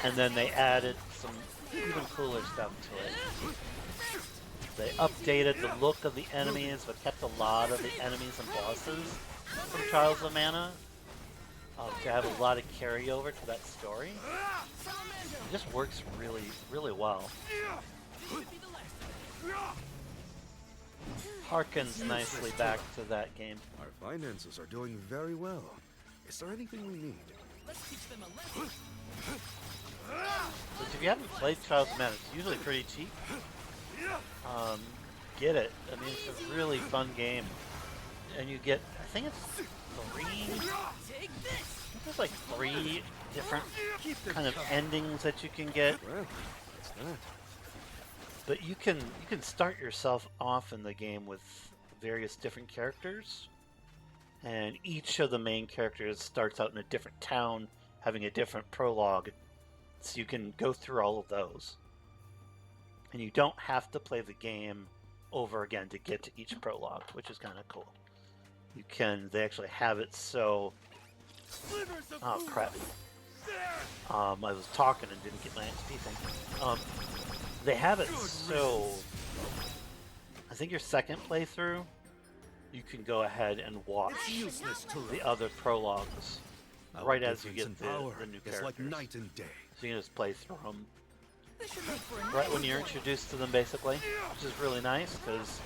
and then they added some even cooler stuff to it. They updated the look of the enemies, but kept a lot of the enemies and bosses from Trials of Mana to have a lot of carryover to that story. It just works really, really well. Harkens nicely back to that game. Our finances are doing very well. Is there anything we need? Let's teach them a lesson. Which if you haven't played Trials of Mana, it's usually pretty cheap. Get it. I mean, it's a really fun game. And you get, I think it's Take this. there's like 3 different kind of endings that you can get. Well, that's that. But you can start yourself off in the game with various different characters. And each of the main characters starts out in a different town, having a different prologue. So you can go through all of those. And you don't have to play the game over again to get to each prologue, which is kind of cool. You can, they actually have it so, oh crap. I was talking and didn't get my XP thing. They have it so, I think your second playthrough, you can go ahead and watch Useless to the other prologues Our right as you difference get in the power new is like characters. night and day. So you can just play through them This should make for a right nice when you're one. introduced to them, basically, which is really nice because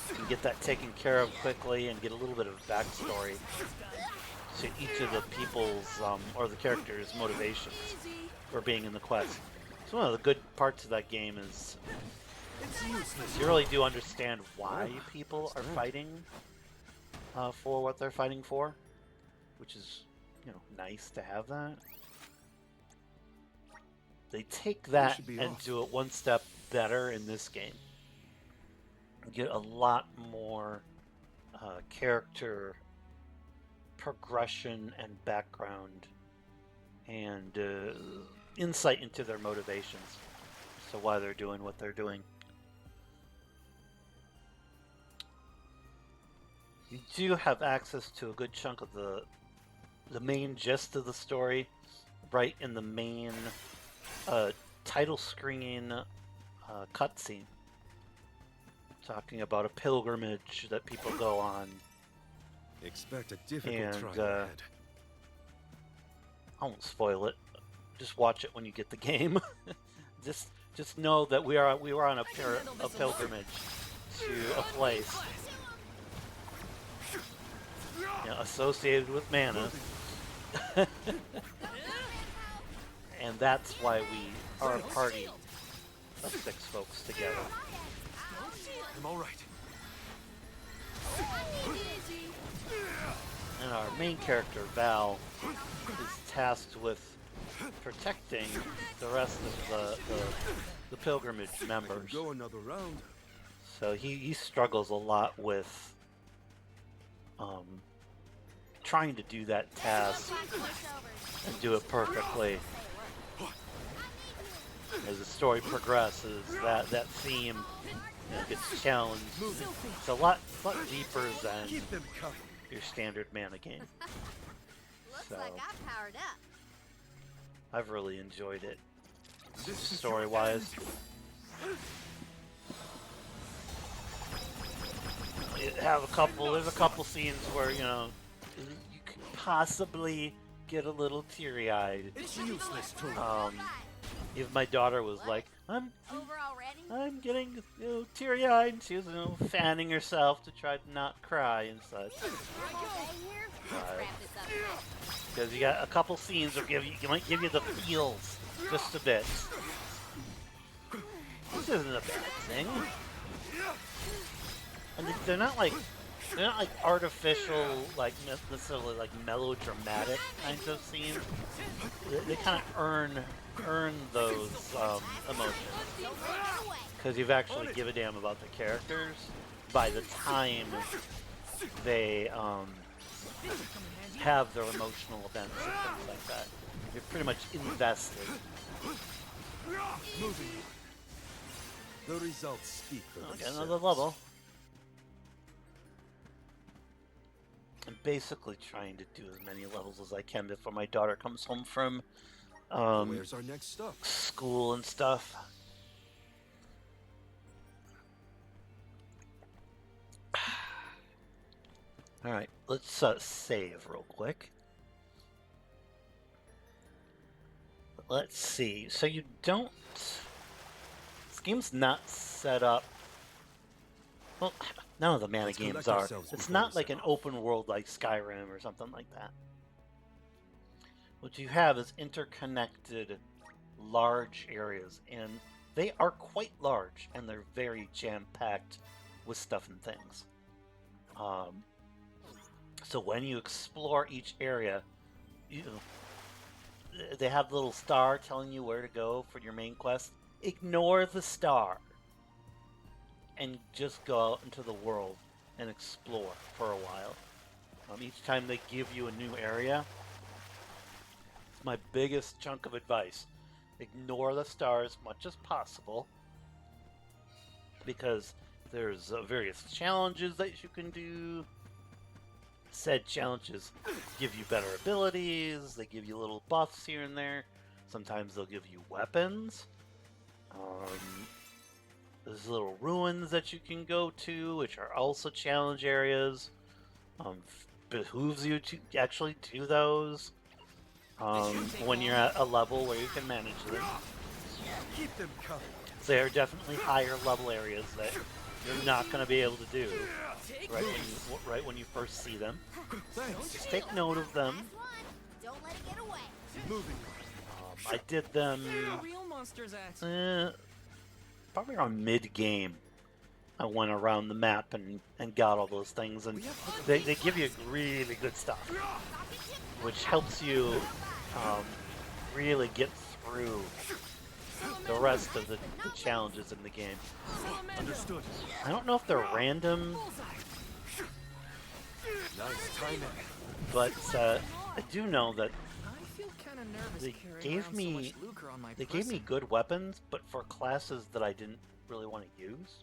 you can get that taken care of quickly and get a little bit of backstory to each of the people's or the characters' motivations for being in the quest. So one of the good parts of that game is you really do understand why people are fighting for what they're fighting for, which is, you know, nice to have that. They take that should be and off. do it one step better in this game. You get a lot more character progression and background and insight into their motivations, so why they're doing what they're doing. You do have access to a good chunk of the main gist of the story right in the main title screen cutscene, talking about a pilgrimage that people go on. Expect a difficult And, trial ahead. I won't spoil it. Just watch it when you get the game. just know that we were on a pilgrimage to a place, you know, associated with mana, and that's why we are a party of 6 folks together. I'm all right. And our main character, Val, is tasked with protecting the rest of the pilgrimage members. Go another round. So he struggles a lot with trying to do that task and do it perfectly. As the story progresses, that theme, you know, gets challenged. It's a lot deeper than Keep them coming. your standard mana game. Looks So- like I powered up. I've really enjoyed it, This is story-wise. There's a couple scenes where, you know, you could possibly get a little teary-eyed. It's useless to Even my daughter was like, Over already? I'm getting, teary-eyed. And she was, fanning herself to try to not cry and such. Okay, here. Let's Right. wrap this up. Because you got a couple scenes that might give you the feels just a bit. This isn't a bad thing. And they're not like artificial, like necessarily like melodramatic kinds of scenes. They kind of earn those emotions Don't let it get away. because you've actually give a damn about the characters by the time they have their emotional events and things like that. You're pretty much invested. Moving. The results speak for Okay, themselves. another level. I'm basically trying to do as many levels as I can before my daughter comes home from Where's our next stop? school and stuff. Alright, let's save real quick. Let's see. So you don't... This game's not set up... Well, none of the mana Let's games collect are. ourselves It's before not we like set an off. open world like Skyrim or something like that. What you have is interconnected large areas, and they are quite large, and they're very jam-packed with stuff and things. So when you explore each area, they have the little star telling you where to go for your main quest. Ignore the star and just go out into the world and explore for a while. Each time they give you a new area, it's my biggest chunk of advice. Ignore the star as much as possible, because there's various challenges that you can do. Said challenges give you better abilities, they give you little buffs here and there. Sometimes they'll give you weapons. There's little ruins that you can go to, which are also challenge areas. Behooves you to actually do those when you're at a level where you can manage them. Keep them coming. So there are definitely higher level areas that you're not going to be able to do right when you first see them. Thanks. Just take note of them. Last one. Don't let it get away. Moving. I did them Real monsters at. probably around mid-game. I went around the map and got all those things, and they give you really good stuff, which helps you really get through the rest of the challenges in the game. Understood. I don't know if they're random, Nice timing. but I do know that I feel kind of nervous They carrying gave around me- so much lucre on my they gave me person. good weapons, but for classes that I didn't really want to use,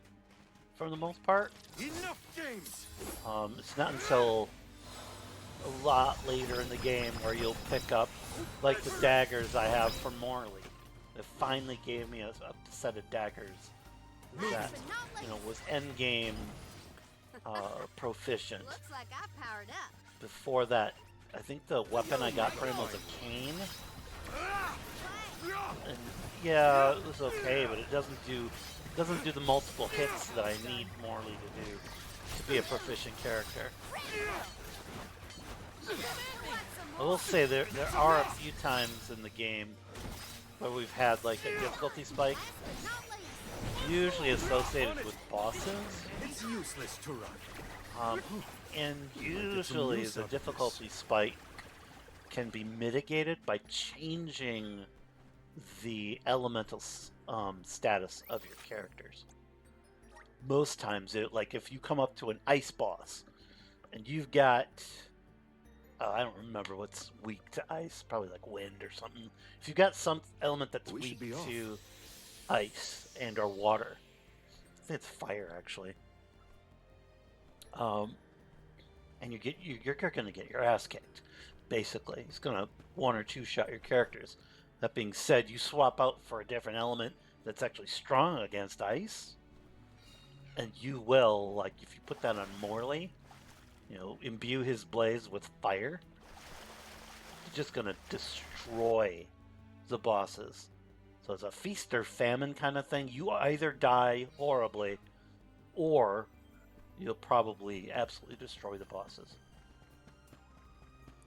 for the most part. Enough games. It's not until a lot later in the game where you'll pick up, like the daggers I have for Morley. It finally gave me a set of daggers that, was end game proficient. Looks like I powered up. Before that, I think the weapon I got for him was a cane. And yeah, it was okay, but it doesn't do the multiple hits that I need Morley to do to be a proficient character. I will say there are a few times in the game where we've had like a difficulty spike, usually associated with bosses, It's useless to run. and usually the difficulty spike can be mitigated by changing the elemental status of your characters. Most times, like if you come up to an ice boss and you've got I don't remember what's weak to ice, probably like wind or something. If you've got some element that's We should weak be off. to ice and or water, I think it's fire actually. And you're going to get your ass kicked. Basically, it's going to one or two shot your characters. That being said, you swap out for a different element that's actually strong against ice, and you will, like if you put that on Morley, imbue his blaze with fire, you're just going to destroy the bosses. So it's a feast or famine kind of thing. You either die horribly, or you'll probably absolutely destroy the bosses.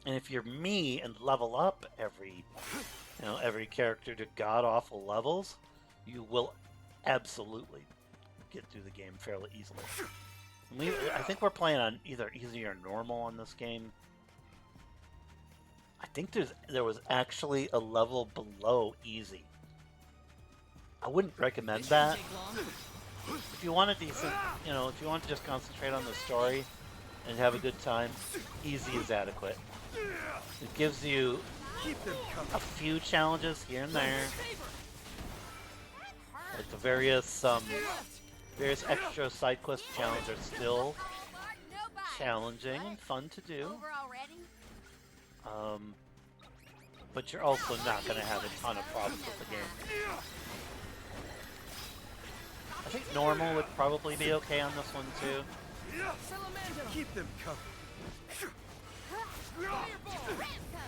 And if you're me and level up every character to god awful levels, you will absolutely get through the game fairly easily. And I think we're playing on either easy or normal on this game. I think there was actually a level below easy. I wouldn't recommend It that. shouldn't take long. If you want a decent, if you want to just concentrate on the story and have a good time, easy is adequate. It gives you Keep them coming. a few challenges here and there, Hurt. like the various extra side quest challenges are still Nobody. challenging and fun to do. Over already? But you're also not going to have a ton of problems with the game. I think normal would probably be okay on this one too. Salamandra. Keep them coming.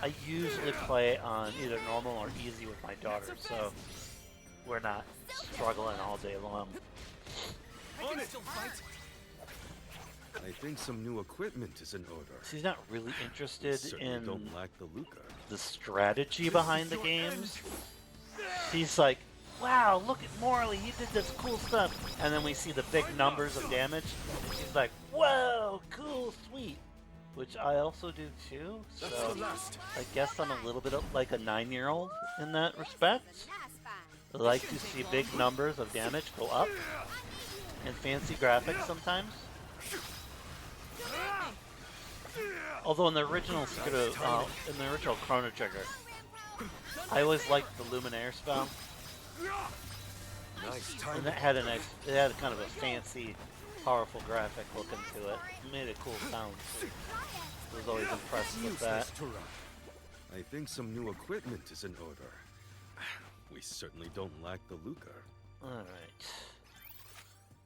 I usually play on either normal or easy with my daughter, so we're not struggling all day long. I can still fight. I think some new equipment is in order. She's not really interested Certainly in don't lack the Luca. the strategy behind the games. She's like, wow, look at Morley, he did this cool stuff. And then we see the big numbers of damage, and she's like, whoa, cool, sweet. Which I also do too, That's so the last. I guess I'm a little bit like a 9-year-old in that respect. Nice find. I like to see big numbers of damage go up, and fancy graphics sometimes. Although in the original Chrono Trigger, I always liked the Luminaire spell, Nice and time. that had it had kind of a fancy, powerful graphic look into it. It made a cool sound. Too. I was always impressed with that. Useless to run. I think some new equipment is in order. We certainly don't lack the Luca. All right,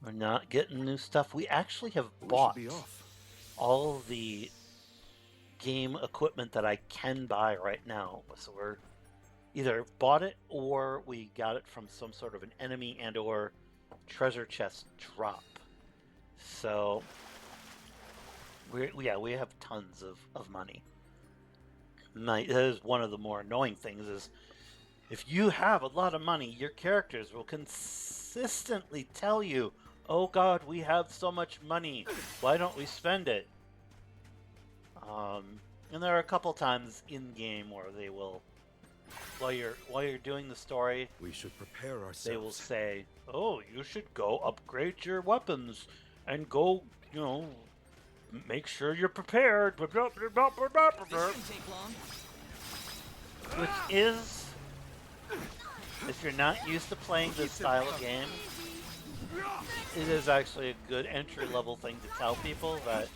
we're not getting new stuff. We actually have We bought should be off. all the game equipment that I can buy right now. So we're either bought it or we got it from some sort of an enemy and or treasure chest drop. So we have tons of money. That is one of the more annoying things is if you have a lot of money, your characters will consistently tell you, oh god, we have so much money, why don't we spend it? And there are a couple times in game where they will, while you're doing the story, We should prepare ourselves. they will say, "Oh, you should go upgrade your weapons and go, make sure you're prepared." This shouldn't take long. Which is, if you're not used to playing this style of game, it is actually a good entry-level thing to tell people that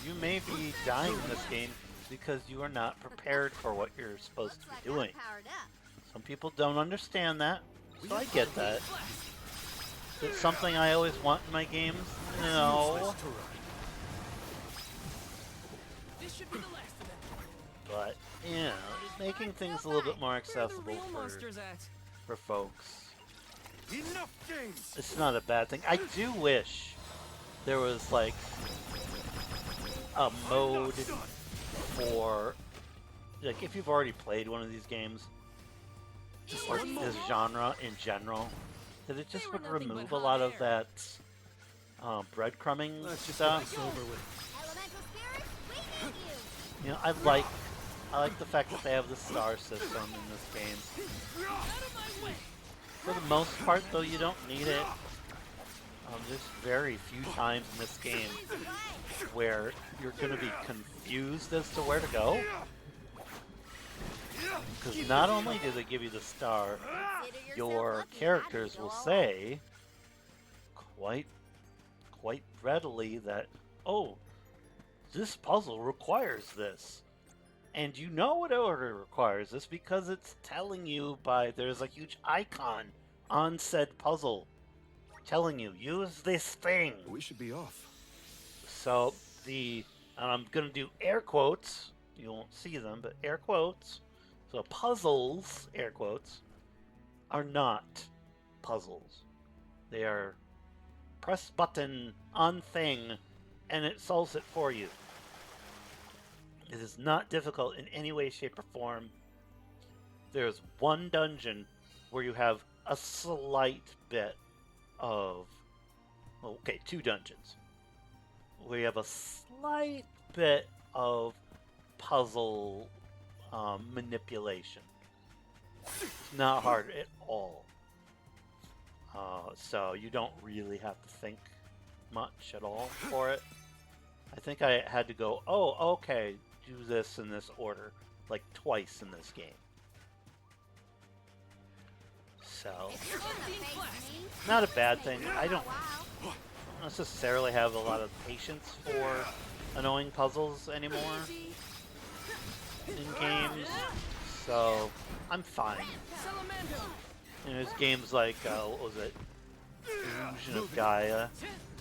you may be dying in this game because you are not prepared for what you're supposed to Looks be like doing. I'm powered up. Some people don't understand that, so I get that. It's something I always want in my games. No, Useless to run. This should be the last of them. but making things a little bit more Where are the accessible real monsters at? for folks. Enough games. It's not a bad thing. I do wish there was like a mode for, like, if you've already played one of these games or this genre in general, that it just They would were nothing but remove a hot lot of air. that breadcrumbing Let's just stuff. get this over with. Elemental spirits, we need you. You know, I like the fact that they have the star system in this game. Out of my way! For the most part, though, you don't need it. There's very few times in this game where you're going to be confused as to where to go. Because not only do they give you the star, Consider yourself your lucky. I characters can will go all say quite readily that, oh, this puzzle requires this. And you know what order requires this because it's telling you there's a huge icon on said puzzle telling you, use this thing. We should be off. So and I'm going to do air quotes, you won't see them, but air quotes. So puzzles, air quotes, are not puzzles. They are press button on thing and it solves it for you. It is not difficult in any way, shape, or form. There's one dungeon where you have a slight bit of... Okay, 2 dungeons. Where you have a slight bit of puzzle manipulation. It's not hard at all. So you don't really have to think much at all for it. I think I had to go, oh, okay, do this in this order, like twice in this game. So, If you're gonna face me, not a bad thing. you're I for a don't while. necessarily have a lot of patience for annoying puzzles anymore in games, so I'm fine. Salamando. You know, there's games like, what was it? Illusion of Gaia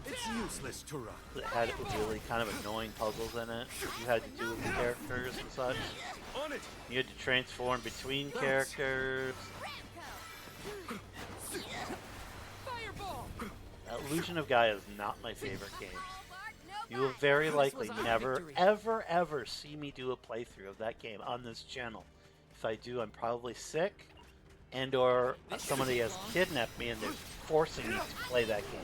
It's useless to run. that had really kind of annoying puzzles in it. You had to do with the characters and such. On it. You had to transform between characters. Fireball. Illusion of Gaia is not my favorite game. You will Nobody. very This likely was our never, victory. ever see me do a playthrough of that game on this channel. If I do, I'm probably sick, and or somebody has kidnapped me and they're forcing me to play that game.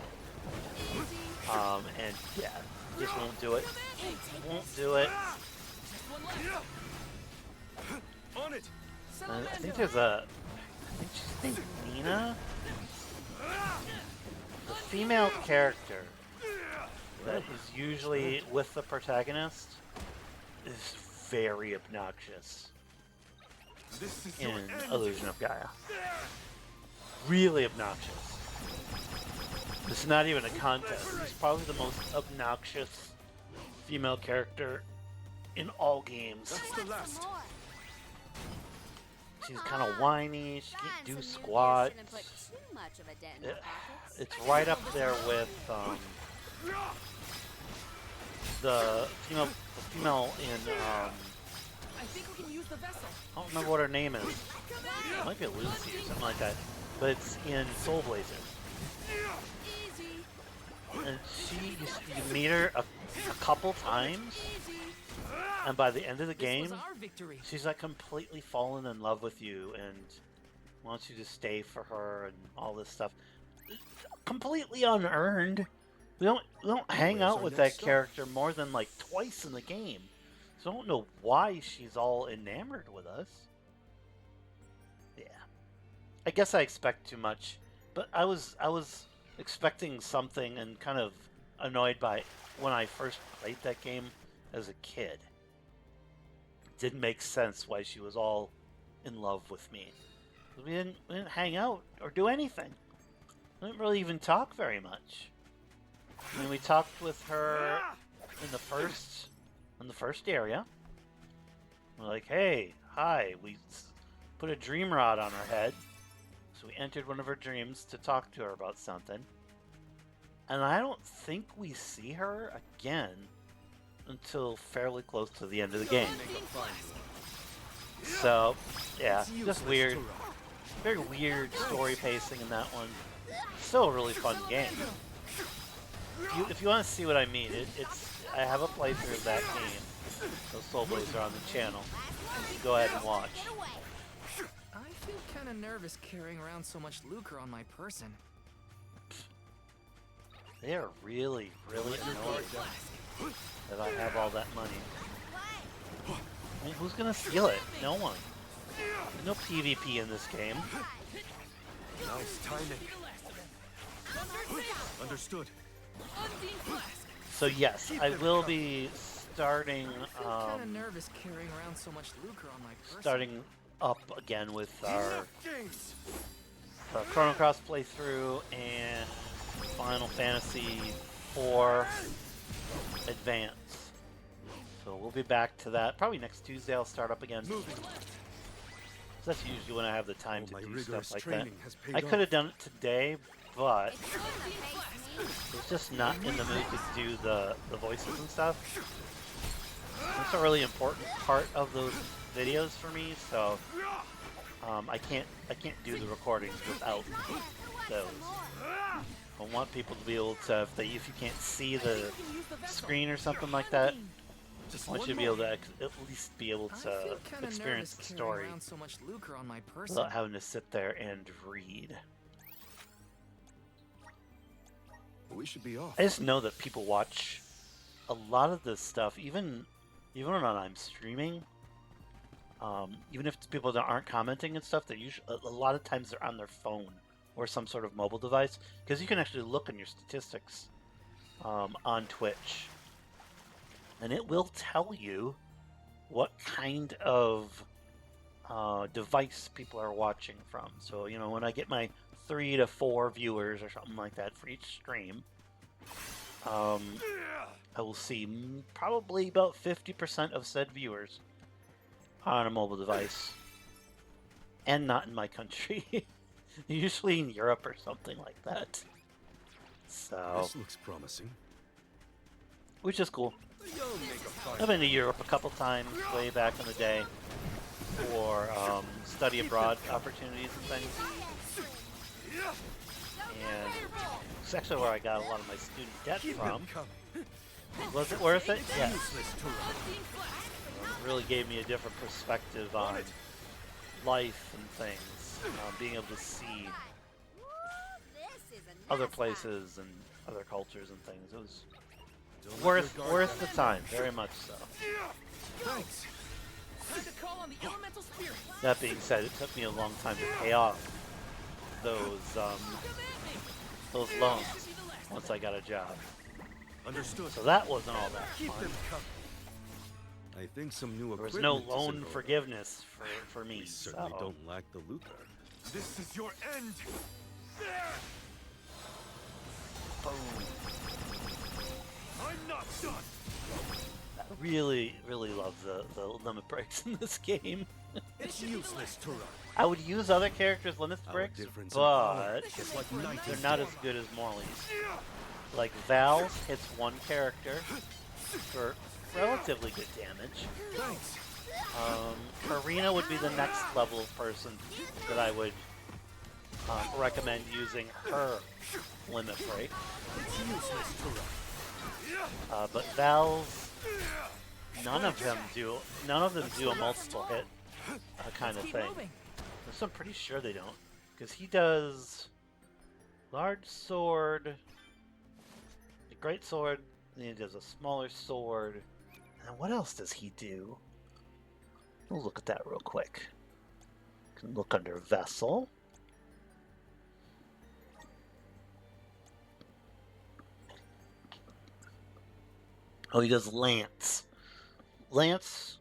And yeah, just won't do it. Won't do it. Just one left. On it. I think there's a... I think she's named Nina? The female character that is usually with the protagonist is very obnoxious This is in your end. Illusion of Gaia. Really obnoxious. It's not even a contest. She's probably the most obnoxious female character in all games. That's the last. More. She's kind of whiny, she Find can't do some new squats. medicine and put too much of a dent in my pockets. It's right up there with the female in I think we can use the vessel. I don't remember what her name is. It might be Lucy or something like that. But it's in Soul Blazer. Easy, And you meet her a couple times, easy. and by the end of the This game, was our victory. she's like completely fallen in love with you and wants you to stay for her and all this stuff. Completely unearned. We don't hang Where's out our with next that stop? character more than like twice in the game. So I don't know why she's all enamored with us. Yeah. I guess I expect too much, but I was expecting something and kind of annoyed by when I first played that game as a kid. It didn't make sense why she was all in love with me. We didn't hang out or do anything. We didn't really even talk very much. I mean, we talked with her in the first area. We're like, hey, hi. We put a dream rod on her head. So we entered one of her dreams to talk to her about something. And I don't think we see her again until fairly close to the end of the game. So, yeah, It's just useless weird. to run. Very weird story pacing in that one. Still a really fun game. If you want to see what I mean, I have a playthrough of that game. Those Soul Blazer are on the channel. You can go ahead and watch. Get away. I feel kind of nervous carrying around so much lucre on my person. They are really, really annoyed that I have all that money. I mean, who's gonna steal it? No one. There's no PvP in this game. Nice timing. Understood. Unseen flask. So yes, I will be starting Kind of nervous carrying around so much lucre on my person. starting up again with our Enough games. Chrono Cross playthrough and Final Fantasy IV Advance. So we'll be back to that. Probably next Tuesday I'll start up again. Moving. That's usually when I have the time All to my do rigorous stuff like that. training has paid I could have off. done it today, but If you're gonna face me, I was just not in the mood to do the voices and stuff. That's a really important part of those videos for me, so I can't do the recordings without those. I want people to be able to, if you can't see the screen or something like that, I want you to be able to at least be able I feel to kinda experience nervous the carrying story around so much lucre on my person. without having to sit there and read. We should be off. I just know that people watch a lot of this stuff, even when I'm streaming. Even if it's people that aren't commenting and stuff, they're usually a lot of times they're on their phone or some sort of mobile device, because you can actually look in your statistics on Twitch, and it will tell you what kind of device people are watching from. So when I get my 3 to 4 viewers or something like that for each stream, I will see probably about 50% of said viewers on a mobile device, and not in my country. Usually in Europe or something like that. So, This looks promising. which is cool. You'll make a fine. I've been to Europe a couple times way back in the day for study abroad opportunities and things. And it's actually where I got a lot of my student debt Keep from. them coming. Was it worth it? Yes. Useless to run. It really gave me a different perspective on life and things. Being able to see Woo, this is a other nice places and other cultures and things. It was Don't let worth your guard worth the down. time, very much so. Thanks. Time to call on the elemental spirit. That being said, it took me a long time to pay off those loans once I got a job. Understood. So that wasn't all that Keep fun. them coming. I think some new There was equipment no is in loan order. forgiveness for me. We certainly so. don't lack the lucre. This is your end. Boom. I'm not done. I really love the limit breaks in this game. It's useless to run. I would use other characters' limit Our breaks, difference in power but is like night they're and not as day. good as Morley's. Like Val's hits one character for relatively good damage. Thanks. Karina would be the next level of person that I would recommend using her limit break. It's useless to run. But Val's, none of them do a multiple hit kind of Keep thing. moving. So I'm pretty sure they don't, because he does large sword, a great sword, and he does a smaller sword. And what else does he do? We'll look at that real quick. Can look under vessel. Oh, he does lance. Lance,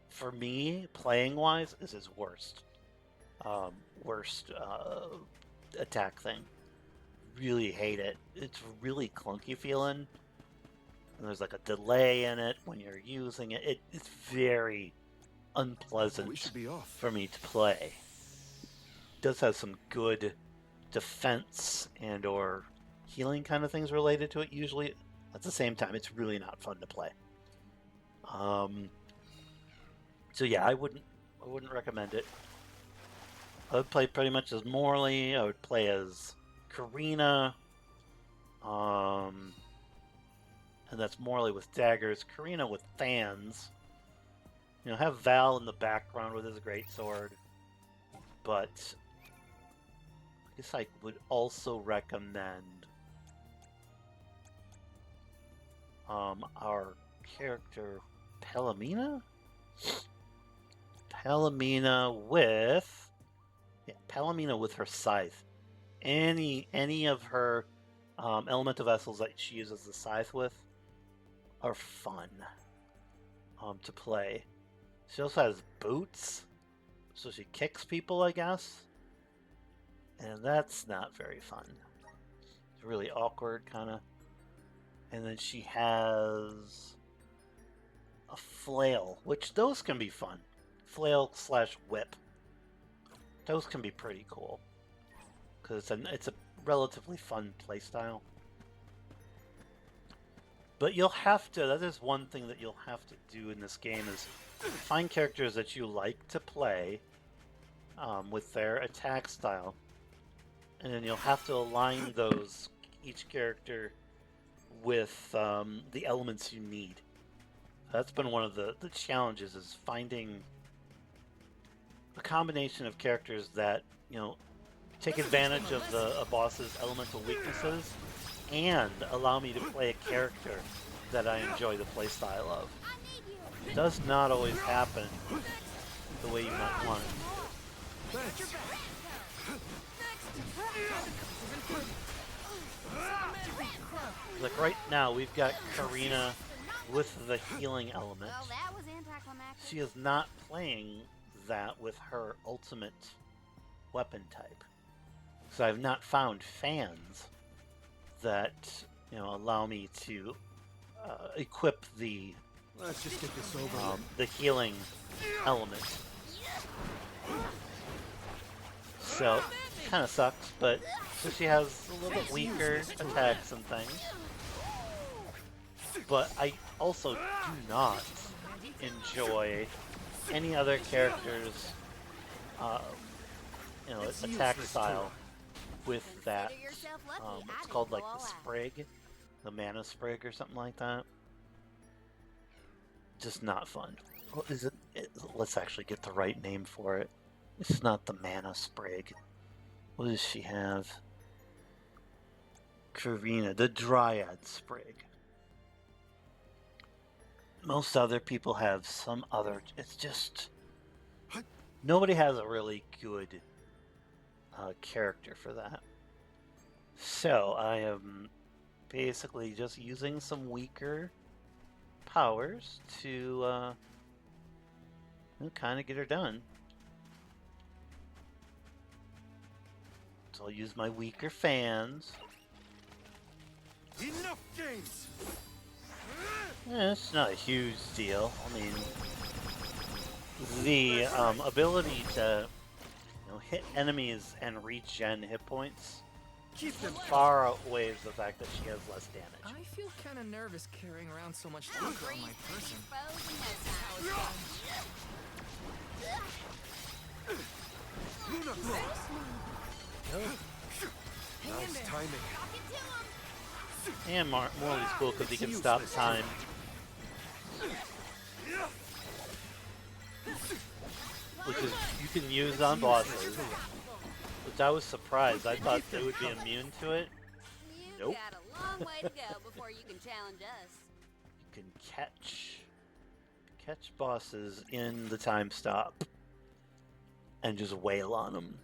for me, playing wise, is his worst attack thing. Really hate it. It's really clunky feeling. And there's like a delay in it when you're using it. It's very unpleasant We should be off. for me to play. It does have some good defense and or healing kind of things related to it usually. At the same time, it's really not fun to play. So yeah, I wouldn't recommend it. I would play pretty much as Morley. I would play as Karina. And that's Morley with daggers, Karina with fans. Have Val in the background with his greatsword. But I guess I would also recommend our character Palomina? Palomina with her scythe. Any of her elemental vessels that she uses the scythe with are fun to play. She also has boots, so she kicks people, I guess. And that's not very fun. It's really awkward, kind of. And then she has a flail, which those can be fun. Flail / whip. Those can be pretty cool. Because it's a relatively fun playstyle. But you'll have to, that is one thing that you'll have to do in this game, is find characters that you like to play with their attack style, and then you'll have to align those each character with the elements you need. That's been one of the challenges, is finding a combination of characters that, you know, take advantage of a boss's elemental weaknesses and allow me to play a character that I enjoy the playstyle of. It does not always happen the way you might want it. Like right now, we've got Karina with the healing element. Well, that was anticlimactic. She is not playing that with her ultimate weapon type. So I've not found fans that, you know, allow me to equip the Let's just get this over with. the healing element. So kind of sucks, but so she has a little bit weaker attacks and things. But I also do not enjoy any other character's you know, attack style with that. Consider yourself lucky. I It's didn't called go like all the out. sprig, the mana sprig or something like that. Just not fun. What is it? Let's actually get the right name for it. It's not the mana sprig. What does she have? Karina, the dryad sprig. Most other people have some other. It's just nobody has a really good character for that. So I am basically just using some weaker powers to kind of get her done. So I'll use my weaker fans. Enough games! It's not a huge deal. I mean, the ability to, you know, hit enemies and regen hit points Keep them far outweighs the fact that she has less damage. I feel kind of nervous carrying around so much Lucre on my person. Foes in no time. Luna Glow! Nice timing. Talking to 'em. And Morley's cool because he can stop time. Which is you can use on bosses. Which I was surprised. I thought they would be immune to it. You Nope. got a long way to go before you can challenge us. You can catch bosses in the time stop and just wail on them.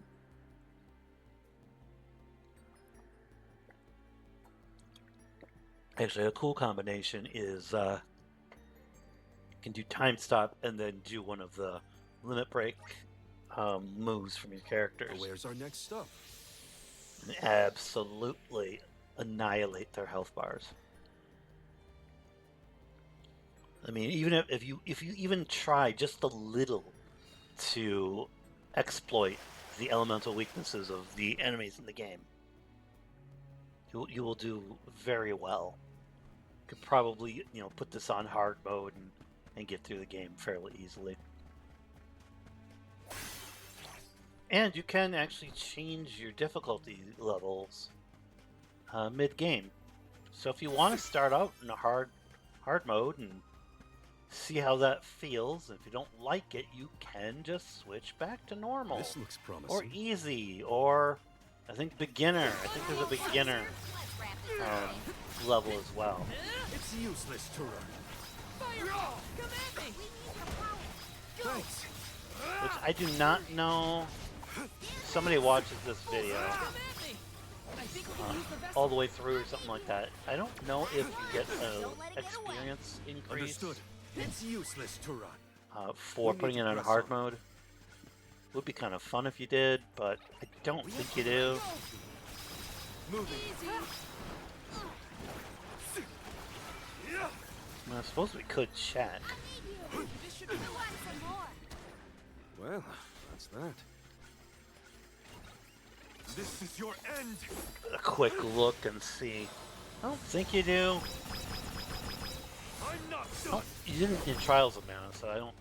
Actually, a cool combination is you can do time stop and then do one of the limit break moves from your characters. Where's our next stop? And absolutely annihilate their health bars. I mean, even if you even try just a little to exploit the elemental weaknesses of the enemies in the game, you will do very well. Could probably, you know, put this on hard mode and get through the game fairly easily. And you can actually change your difficulty levels mid-game. So if you want to start out in a hard mode and see how that feels, if you don't like it, you can just switch back to normal. This looks promising. Or easy, or I think beginner. I think there's a beginner Let's wrap this up. level as well. It's useless to run. Fire! Come at me! We need some power. Thanks. Which I do not know. Somebody watches this video Come at me! I think we can use the vessel. all the way through or something like that. I don't know if you get an experience increase Understood. It's useless to run. for We need putting to it on press hard on. mode. Would be kind of fun if you did, but I don't think you do. Moving. I mean, I suppose we could check. This should be We want some more. Well, that's that. This is your end. A quick look and see. I don't think you do. I'm not Oh, done. you didn't in Trials of Mana, so I don't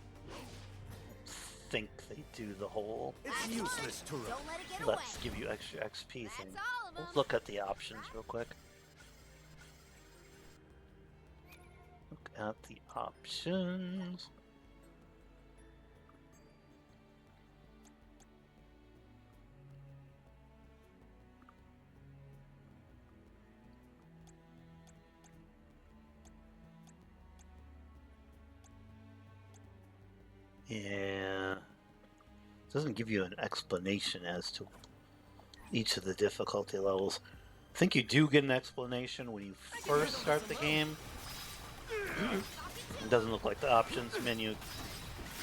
think they do the whole It's useless to run. Don't let it get away. let's give you extra XP thing. That's all of them. Let's look at the options real quick. Look at the options. Yeah. It doesn't give you an explanation as to each of the difficulty levels. I think you do get an explanation when you first start the game. It doesn't look like the options menu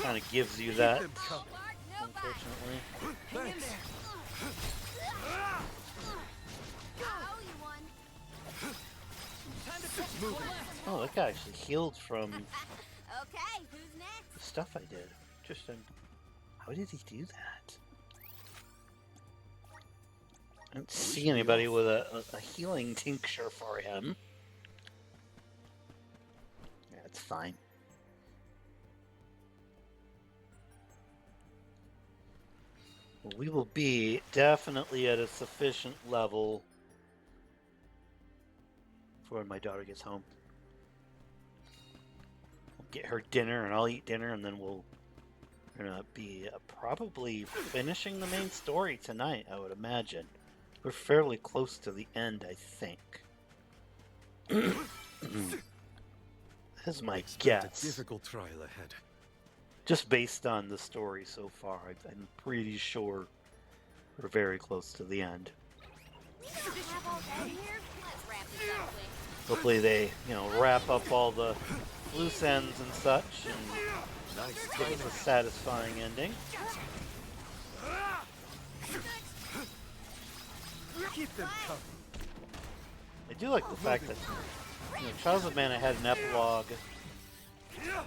kind of gives you that, No bark, no bite. unfortunately. Hang in there. I owe you one. Time to fix moving. Oh, that guy actually healed from Okay, who's next? the stuff I did. Interesting. How did he do that? I don't see anybody with a healing tincture for him. Yeah, it's fine. Well, we will be definitely at a sufficient level for when my daughter gets home. We'll get her dinner and I'll eat dinner, and then we're gonna be probably finishing the main story tonight, I would imagine. We're fairly close to the end, I think. That's my Expect guess. a difficult trial ahead. Just based on the story so far, I'm pretty sure we're very close to the end. We don't have all day here. Let's wrap this up quick. Hopefully they, wrap up all the loose ends and such and Nice give us a satisfying ending. Keep them coming. I do like the fact that Trials of Mana had an epilogue. Come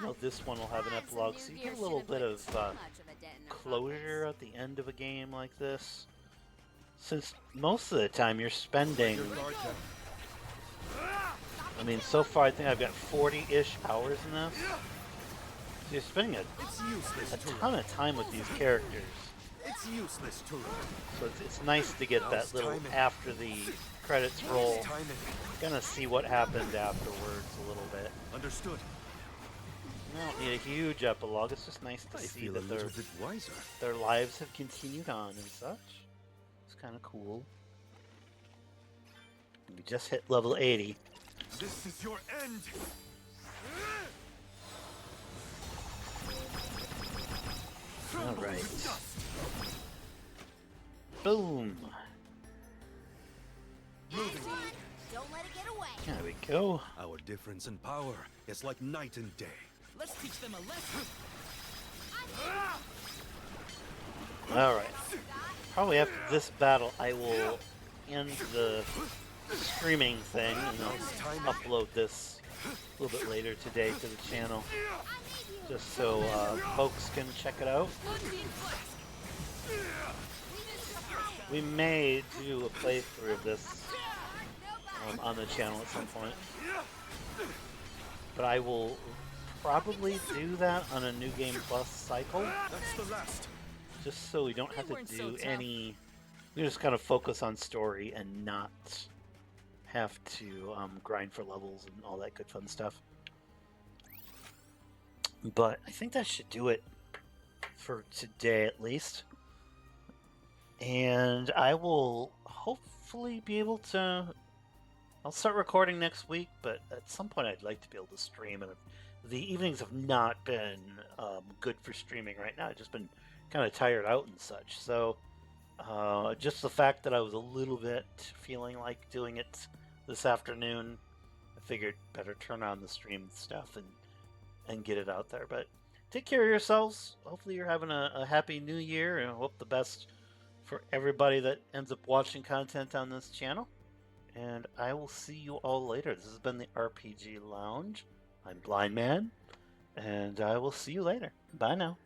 on. This one will have an epilogue, so you get a little bit of closure at the end of a game like this. Since most of the time you're spending, I mean, so far I think I've got 40-ish hours in this. So you're spending It's useless a to ton run. of time with these characters. It's useless to run. So it's nice to get that little Timing. after the credits roll. Timing. Gonna see what happened afterwards a little bit. Understood. I don't need a huge epilogue. It's just nice to I see feel a that little bit wiser. their lives have continued on and such. It's kind of cool. We just hit level 80. This is your end. All right. Boom. Moving. Don't let it get away. There we go. Our difference in power is like night and day. Let's teach them a lesson. All right. Probably after this battle, I will end the streaming thing and I'll upload this a little bit later today to the channel, just so folks can check it out. We may do a playthrough of this on the channel at some point, but I will probably do that on a New Game Plus cycle, That's the last. just so we don't have They to weren't so do tough. any. We just kind of focus on story and not have to grind for levels and all that good fun stuff. But I think that should do it for today, at least. And I will hopefully be able to. I'll start recording next week, but at some point I'd like to be able to stream. And the evenings have not been good for streaming right now. I've just been kind of tired out and such. So just the fact that I was a little bit feeling like doing it this afternoon, I figured better turn on the stream stuff and get it out there. But take care of yourselves. Hopefully you're having a happy new year, and I hope the best for everybody that ends up watching content on this channel. And I will see you all later. This has been the RPG Lounge. I'm Blind Man, and I will see you later. Bye now.